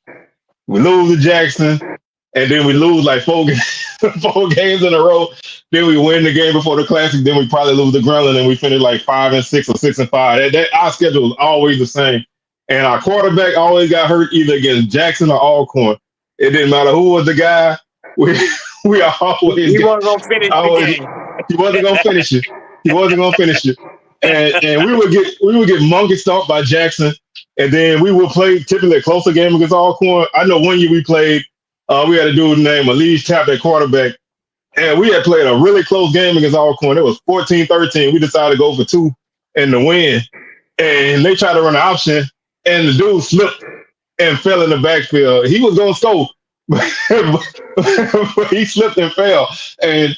We lose to Jackson, and then we lose like four games in a row. Then we win the game before the Classic. Then we probably lose to Grambling, and we finish like 5-6 or 6-5. Our schedule was always the same, and our quarterback always got hurt either against Jackson or Alcorn. It didn't matter who was the guy. We we always
He
got
wasn't gonna finish the
always
game.
he wasn't gonna finish it. He wasn't gonna finish it. And we would get monkey stomped by Jackson, and then we would play typically a closer game against Alcorn. I know one year we played, we had a dude named Elise Tapp at quarterback, and we had played a really close game against Alcorn. It was 14-13. We decided to go for two and to win, and they tried to run an option, and the dude slipped and fell in the backfield. He was gonna score, but he slipped and fell, and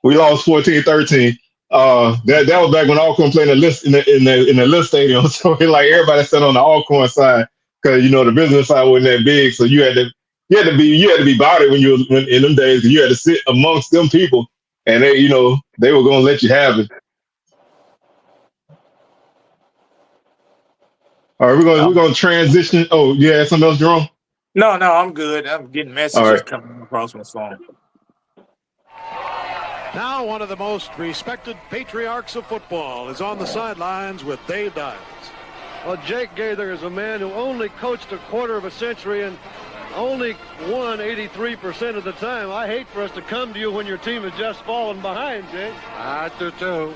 we lost 14-13. That was back when Alcorn played in the list stadium. So like everybody sat on the Alcorn side because the business side wasn't that big. So you had to be about it when in them days. You had to sit amongst them people, and they were gonna let you have it. All right, we're gonna transition. Oh, you had something else, Jerome?
No, I'm good. I'm getting
All
messages
right.
coming across my phone.
Now one of the most respected patriarchs of football is on the sidelines with Dave Dials.
Well, Jake Gaither is a man who only coached a quarter of a century and only won 83% of the time. I hate for us to come to you when your team has just fallen behind, Jake.
I do too.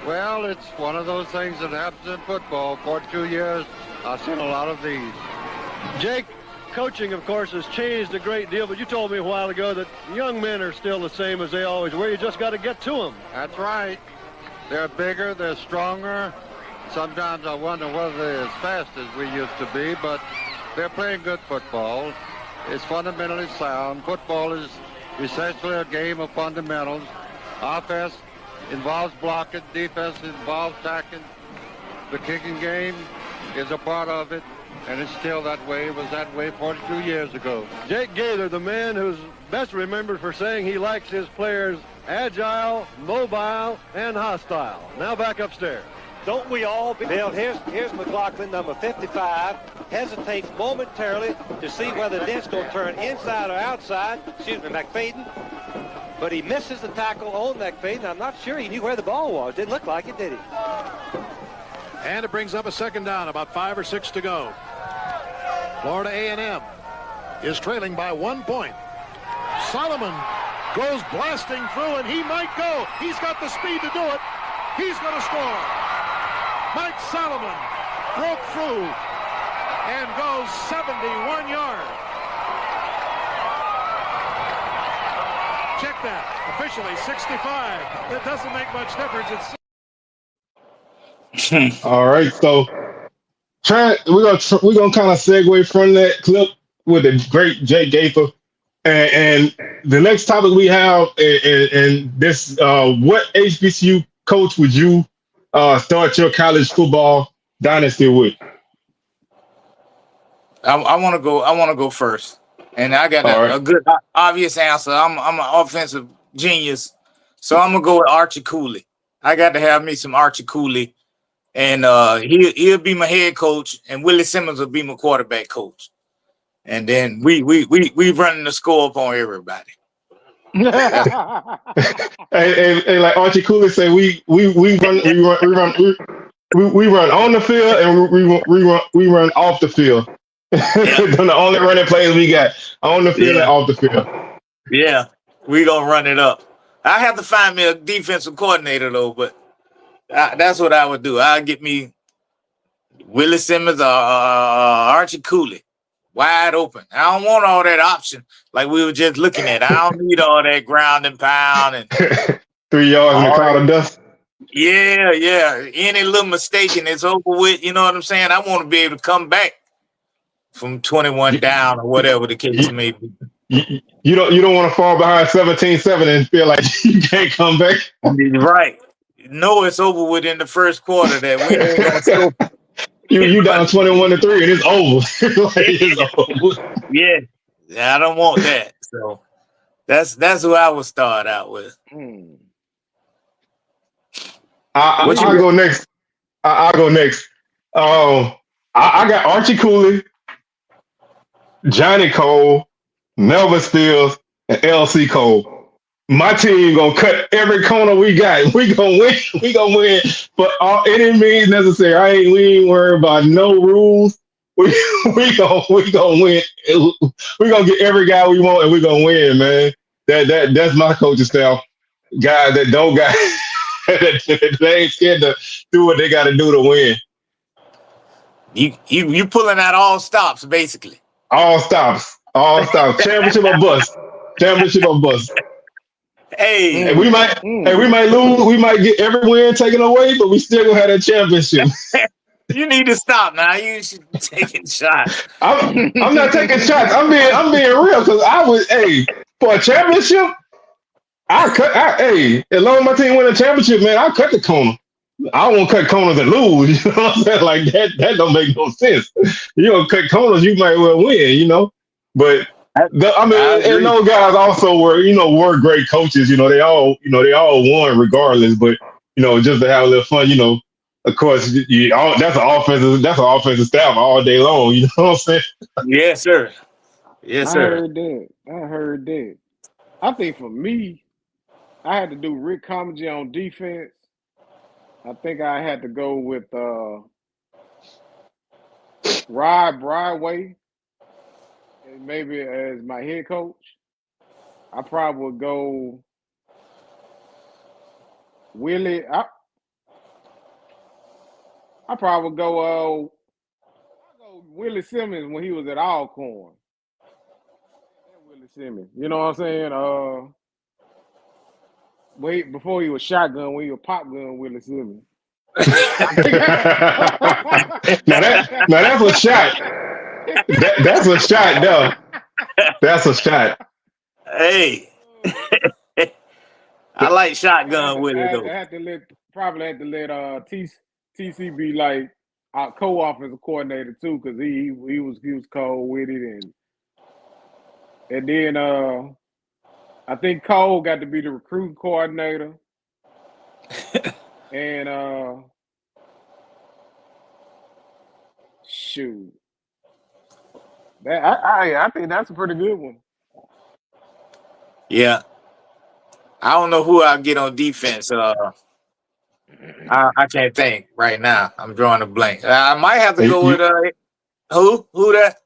Well, it's one of those things that happens in football. 42 years, I've seen a lot of these.
Jake, coaching, of course, has changed a great deal, but you told me a while ago that young men are still the same as they always were. You just got to get to them.
That's right. They're bigger, they're stronger. Sometimes I wonder whether they're as fast as we used to be, but they're playing good football. It's fundamentally sound. Football is essentially a game of fundamentals. Offense involves blocking, defense involves tackling. The kicking game is a part of it, and it's still that way. It was that way 42 years ago.
Jake Gaither, the man who's best remembered for saying he likes his players agile, mobile, and hostile. Now back upstairs.
Don't we all? Bill, here's McLaughlin, number 55, hesitates momentarily to see whether Dent's going to turn inside or outside. Excuse me, McFadden. But he misses the tackle on McFadden. I'm not sure he knew where the ball was. Didn't look like it, did he?
And it brings up a second down, about 5 or 6 to go. Florida A&M is trailing by 1 point. Solomon goes blasting through, and he might go. He's got the speed to do it. He's going to score. Mike Solomon broke through and goes 71 yards. Check that. Officially 65. That doesn't make much difference. It's
All right, so we're gonna kind of segue from that clip with the great Jake Gaither, and the next topic we have, and this, what HBCU coach would you start your college football dynasty with?
I want to go first, and I got
All right.
a good obvious answer. I'm an offensive genius, so I'm gonna go with Archie Cooley. I got to have me some Archie Cooley, and he'll be my head coach, and Willie Simmons will be my quarterback coach, and then we running the score up on everybody.
Hey, like Archie Cooley say, we run on the field, and we run off the field. The only running plays we got on the field and off the field.
Yeah, we gonna run it up. I have to find me a defensive coordinator though, but that's what I would do. I'll get me Willie Simmons or Archie Cooley. wide open. I don't want all that option like we were just looking at. I don't need all that ground and pound and
3 yards in the
all
cloud
that.
of dust.
Yeah. Any little mistake and it's over with. You know what I'm saying? I want to be able to come back from 21 down or whatever the case may be.
You don't want to fall behind 17-7 and feel like you can't come back.
Right. No, it's over within the first quarter that we ain't gonna score.
You down 21-3 and it's over. Like, it's over.
Yeah, I don't want that. So that's who I would start out with.
I'll go next. I'll go next. I got Archie Cooley, Johnny Cole, Melvin Stills, and LC Cole. My team gonna cut every corner we got. We gonna win. We gonna win. But any means necessary. We ain't worried about no rules. We gonna win. We gonna get every guy we want, and we gonna win, man. That's my coaching style. Guys that don't got they ain't scared to do what they got to do to win.
You pulling out all stops basically.
All stops. Championship or bust.
Hey,
we might lose. We might get every win taken away, but we still gonna have that championship.
You need to stop now. You should be taking shots.
I'm not taking shots. I'm being real because I was for a championship. As long as my team win a championship, man, I'll cut the corner. I won't cut corners and lose. You know what I'm saying? Like that don't make no sense. You don't cut corners, you might well win. You know, but. And those guys also were great coaches. They all won regardless. But just to have a little fun. Of course, that's an offensive staff all day long. You know what I'm saying?
Yes, sir. Yes, sir.
I heard that. I think for me, I had to do Rick Comedy on defense. I think I had to go with Rod Broadway. Maybe as my head coach, I probably would go Willie. I probably would go Willie Simmons when he was at Alcorn. Willie Simmons, you know what I'm saying? Before he was shotgun, when he was pop gun, Willie Simmons.
now that's a shot. That's a shot, though. That's a shot.
Hey, I like shotgun with it though.
I probably had to let TC be like our co-offensive coordinator too, because he was cold with it, and then I think Cole got to be the recruiting coordinator, and shoot. I think that's a pretty good one.
Yeah. I don't know who I'll get on defense. I can't think right now. I'm drawing a blank. I might have to go with who that?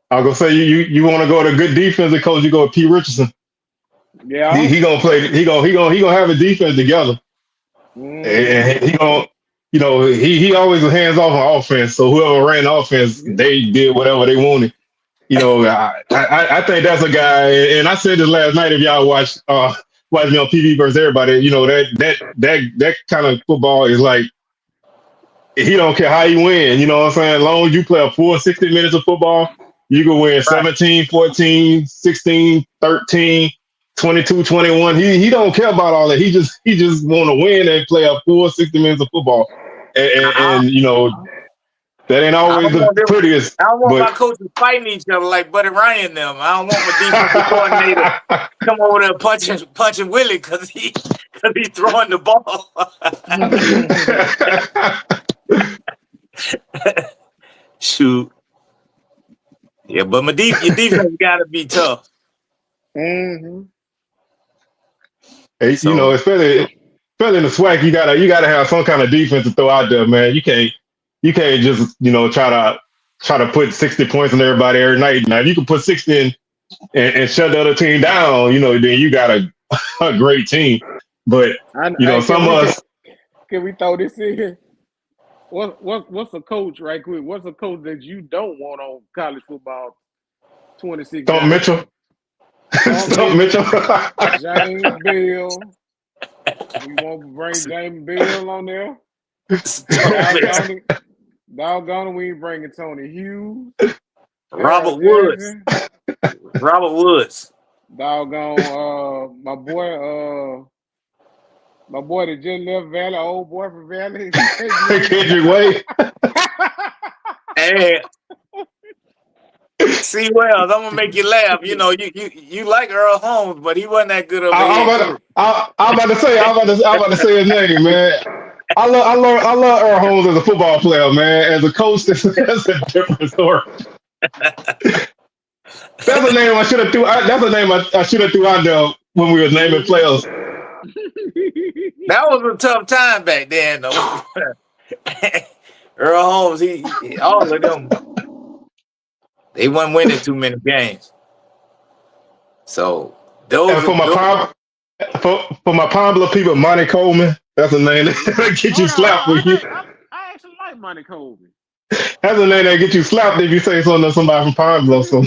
I'll go say you want to go to a good defensive coach, you go with P. Richardson.
Yeah.
He gonna play. He gonna have a defense together. And he gonna. He always was hands off on offense. So whoever ran the offense, they did whatever they wanted. I think that's a guy. And I said this last night. If y'all watch me on TV versus everybody, that kind of football is like he don't care how you win. You know what I'm saying? As long as you play a full 60 minutes of football, you can win 17, 14, 16, 13, 22, 21. He don't care about all that. He just want to win and play a full 60 minutes of football. And that ain't always the prettiest.
I don't want my coaches fighting each other like Buddy Ryan them. I don't want my defensive coordinator come over there punching Willie because he's throwing the ball. Shoot. Yeah, but your defense got to be tough.
Mm-hmm.
Hey, especially in the SWAC, you gotta have some kind of defense to throw out there, man. You can't just try to put 60 points on everybody every night. Now, if you can put 60 in and shut the other team down, then you got a great team. But some of us.
Can we throw this in? What's a coach right quick? What's a coach that you don't want on college football? 26
Stump
guys.
Mitchell.
Stump
Stump
Mitchell,
Mitchell.
James Bill. We won't bring James Bill on there. Doggone it. Doggone it, we ain't bringing Tony Hughes.
Robert
Harold
Woods.
Jackson.
Robert Woods.
Doggone my boy that just left Valley, old boy from Valley.
Kendrick Wade.
Hey, see Wells, I'm gonna make you laugh. You know, you like Earl Holmes, but he wasn't that good of a head coach.
I'm about to say his name, man. I love Earl Holmes as a football player, man. As a coach, that's a different story. That's a name I should have threw. That's a name I should have threw out there when we were naming players.
That was a tough time back then, though. Earl Holmes, he all of them, they wasn't winning too many games. So
And for my Pablo people, Monty Coleman, that's a name that get you slapped for you.
I actually like Monty Coleman.
That's a name that get you slapped if you say something to somebody from Pablo. So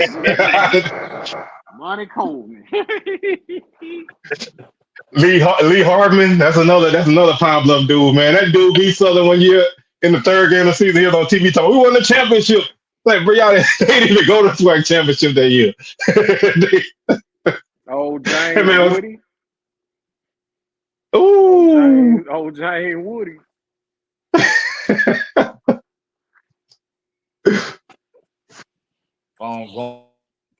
Monty Coleman.
Lee Hardman, that's another Pine Bluff dude, man. That dude beat Southern one year in the third game of the season. He was on TV talking, we won the championship. Like, bro, y'all they didn't even go to the SWAC championship that year.
Old James Woody.
Ooh.
Old James Woody.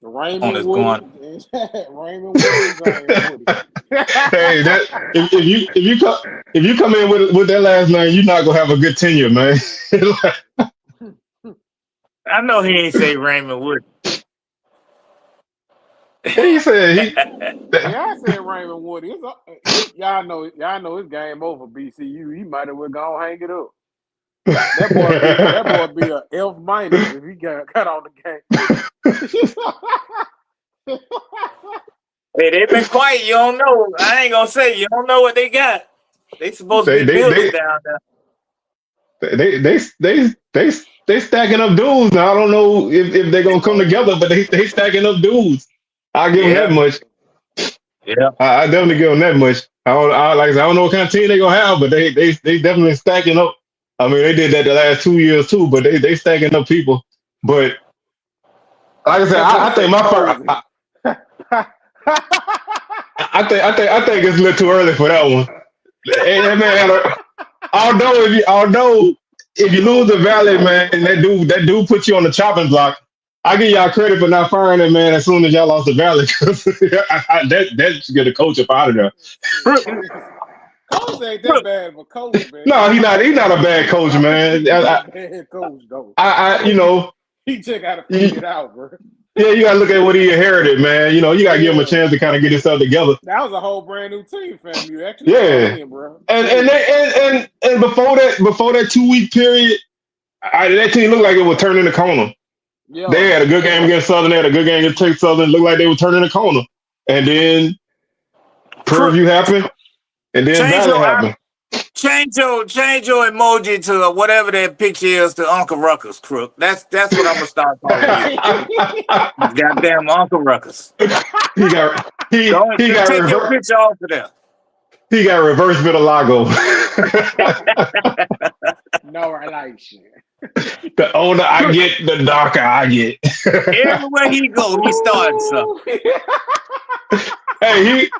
Raymond Woody. Raymond Woody.
Hey, if you come in with that last name, you're not gonna have a good tenure, man.
I know he ain't say Raymond Wood.
He said
Yeah, I said Raymond Woody. Y'all know his game over. BCU. He might have well gone hang it up. That boy be a F minus if he got on the game.
Hey, they've been quiet. You don't know. I ain't gonna say you don't know what they got. They supposed to be building down there.
They stacking up dudes now. I don't know if they're gonna come together, but they stacking up dudes. I'll give them that much.
Yeah,
I definitely give them that much. I don't know what kind of team they gonna have, but they definitely stacking up. I mean, they did that the last 2 years too, but they stacking up people. But like I said, I think my first. I think it's a little too early for that one. Hey, man, although if you lose the Valley, man, that dude put you on the chopping block. I give y'all credit for not firing that man as soon as y'all lost the Valley, because that should get the coach up out of there.
Coach ain't that bad of a coach, man.
No, he's not a bad coach, man.
Bad coach though. He just gotta figure it out, bro.
Yeah, you gotta look at what he inherited, man. You gotta give him a chance to kind of get himself together.
That was a whole brand new team, fam. You actually
yeah,
bro.
And before that 2 week period, that team looked like it was turning the corner. Yeah. They had a good game against Southern. They had a good game against Texas Southern. Looked like they were turning the corner, and then Prairie View happened, and then Valley happened.
Change your emoji to whatever that picture is to Uncle Ruckus, crook. That's what I'm gonna start calling you. Goddamn Uncle Ruckus.
He got
take your picture off of there.
He got reverse vitiligo.
No relation.
The older I get, the darker I get.
Everywhere he go, he starts something.
Hey,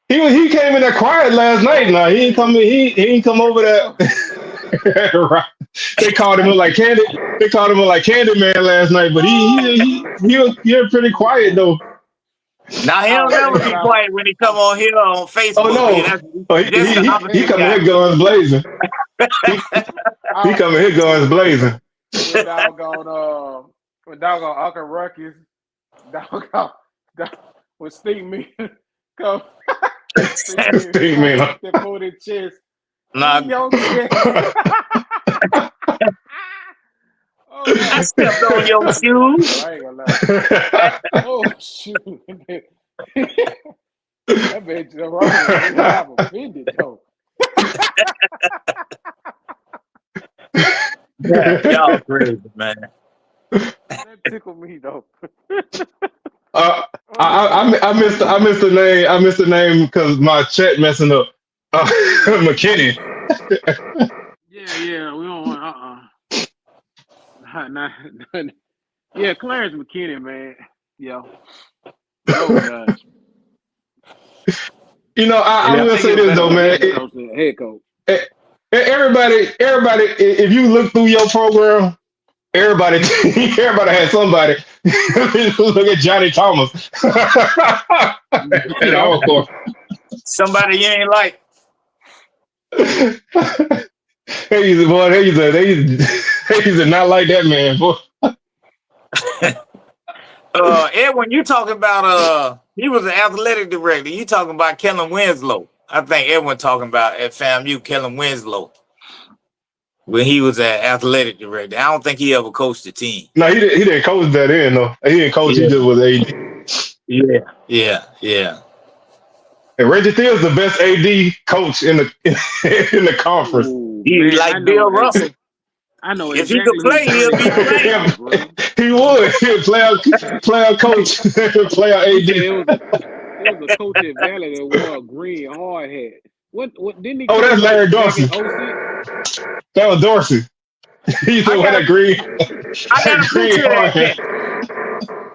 he came in there quiet last night. Now he ain't come over there. Right. They called him like Candy. They called him like Candyman last night, but he was pretty quiet though.
Now he don't never be quiet when he come on here on Facebook.
Oh no, he coming here guns blazing. He coming here guns blazing.
When doggone Uncle Ruckus, when Steve me come.
Steve me.
They put his chest.
Nah. I stepped on your shoes.
I ain't gonna lie. Oh shoot. That bitch I'm offended though.
Yeah, y'all crazy, man.
That tickled me though.
I missed the name. I missed the name because my chat messing up. McKinney.
Yeah, we don't want nah, yeah, Clarence McKinney, man. Yeah. Go guys.
You know, I
Yeah.
will say this though, man.
Head coach.
Everybody, if you look through your program, everybody, everybody had somebody. Look at Johnny Thomas. At all course.
Somebody you ain't like.
He's not like that man, boy.
Edwin, you talking about he was an athletic director. You talking about Kellen Winslow. I think Edwin talking about at FAMU Kellen Winslow when he was an athletic director. I don't think he ever coached a team.
No, he didn't coach that in though. He didn't coach.
Yeah.
He just was AD.
Yeah.
And Reggie Theo's the best AD coach in the in the conference.
Ooh,
He
man,
like Bill Russell.
I know
If he
exactly
could play, he'll be playing.
He would. He'd player coach, player AD.
It was a coach at Valley that wore a green hard hat. What didn't he?
Oh, that's Larry
back
Dorsey.
in 06?
That was Dorsey. He used to wear that green.
I got a picture of that cat.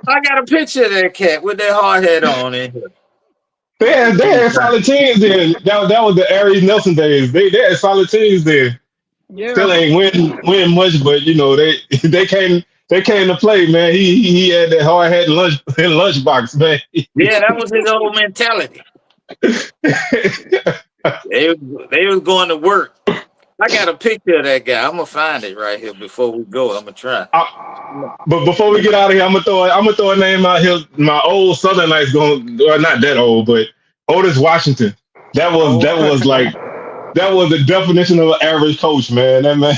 I got a picture of that cat with that hard hat on in here.
They had solid teams then. That was the Aries Nelson days. They had solid teams then.
Yeah.
Still ain't win much, but you know they came to play, man. He had that hard hat and lunchbox, man.
Yeah, that was his whole mentality. They was going to work. I got a picture of that guy. I'm gonna find it right here before we go. I'm gonna try.
But before we get out of here, I'm gonna throw a name out here. My old Southern Knights well, not that old, but Otis Washington. That was the definition of an average coach, man. That man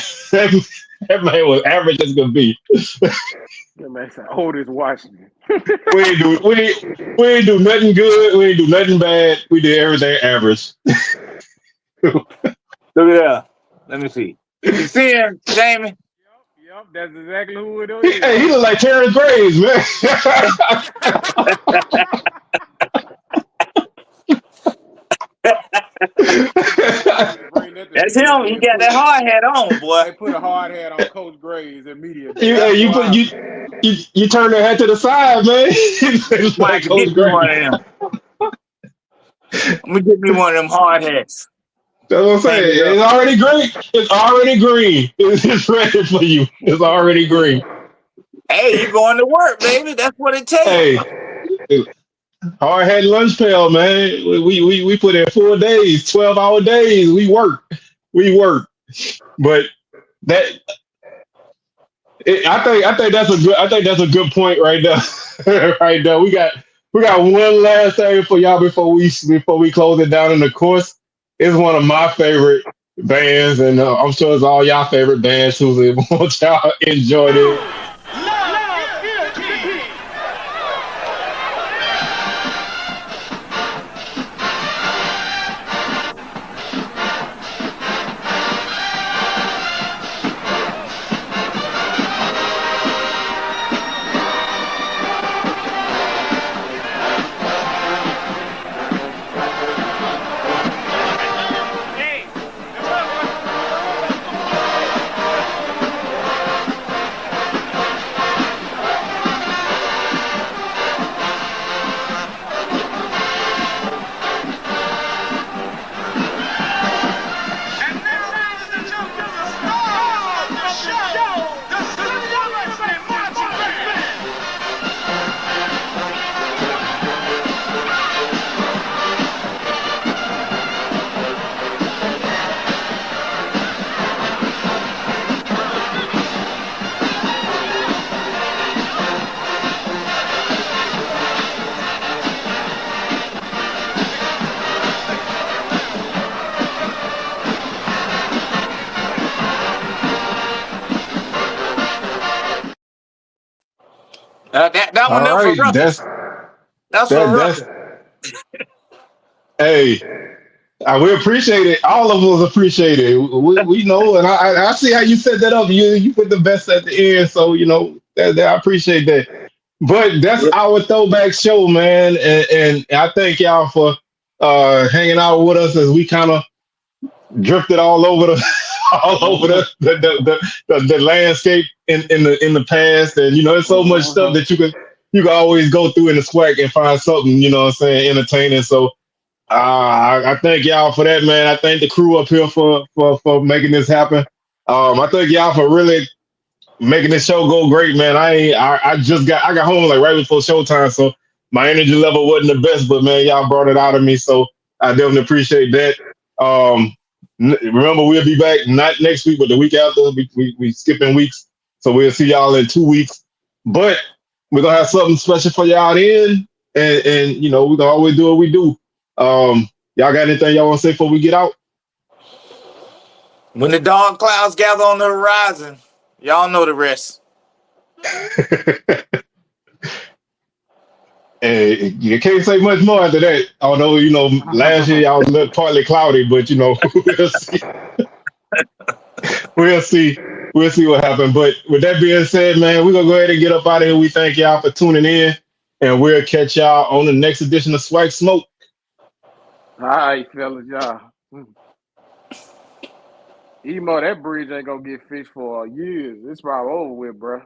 was average as could be.
That man said Otis Washington.
we ain't do nothing good. We ain't do nothing bad. We did everything average.
Look at that. Let me see. You see him, Jamie?
Yep, that's exactly who it is.
Hey, he look like Terrence Graves, man.
That's him. He got that hard hat on, boy.
They put a hard hat on Coach Graves immediately.
You turn the hat to the side, man.
Mike, get me one of them. I'm gonna get me one of them hard hats.
That's what I'm saying. It's already green. It's already green. It's ready for you. It's already green.
Hey, you going to work, baby? That's what it takes.
Hey, hard hat lunch pail, man. We put in 4 days, 12-hour days. We work, but I think that's a good point right there. Right there. We got one last thing for y'all before we close it down in the course. It's one of my favorite bands, and I'm sure it's all y'all favorite bands too. So want y'all enjoyed it.
That one there for Russell. That's for Russell.
Hey, We appreciate it. All of us appreciate it. We know, and I see how you set that up. You put the best at the end, so I appreciate that. But that's
Yeah.
our throwback show, man, and I thank y'all for hanging out with us as we kind of drifted all over the all over the landscape in the past, and there's so much stuff that you can always go through in the SWAC and find something what I'm saying entertaining. So I thank y'all for that, man. I thank the crew up here for making this happen. I thank y'all for really making this show go great, man. I got home like right before showtime, so my energy level wasn't the best, but man, y'all brought it out of me, so I definitely appreciate that. Um, Remember, we'll be back not next week, but the week after. We skipping weeks, so we'll see y'all in 2 weeks. But we're gonna have something special for y'all in, and we're gonna always do what we do. Y'all got anything y'all want to say before we get out?
When the dark clouds gather on the horizon, y'all know the rest.
And you can't say much more after that. Although last year y'all was a little partly cloudy, but we'll see. We'll see. We'll see what happens. But with that being said, man, we're gonna go ahead and get up out of here. We thank y'all for tuning in, and we'll catch y'all on the next edition of SWAC Smoke.
All right, fellas, y'all. Emo, that bridge ain't gonna get fixed for years. It's probably over with, bro.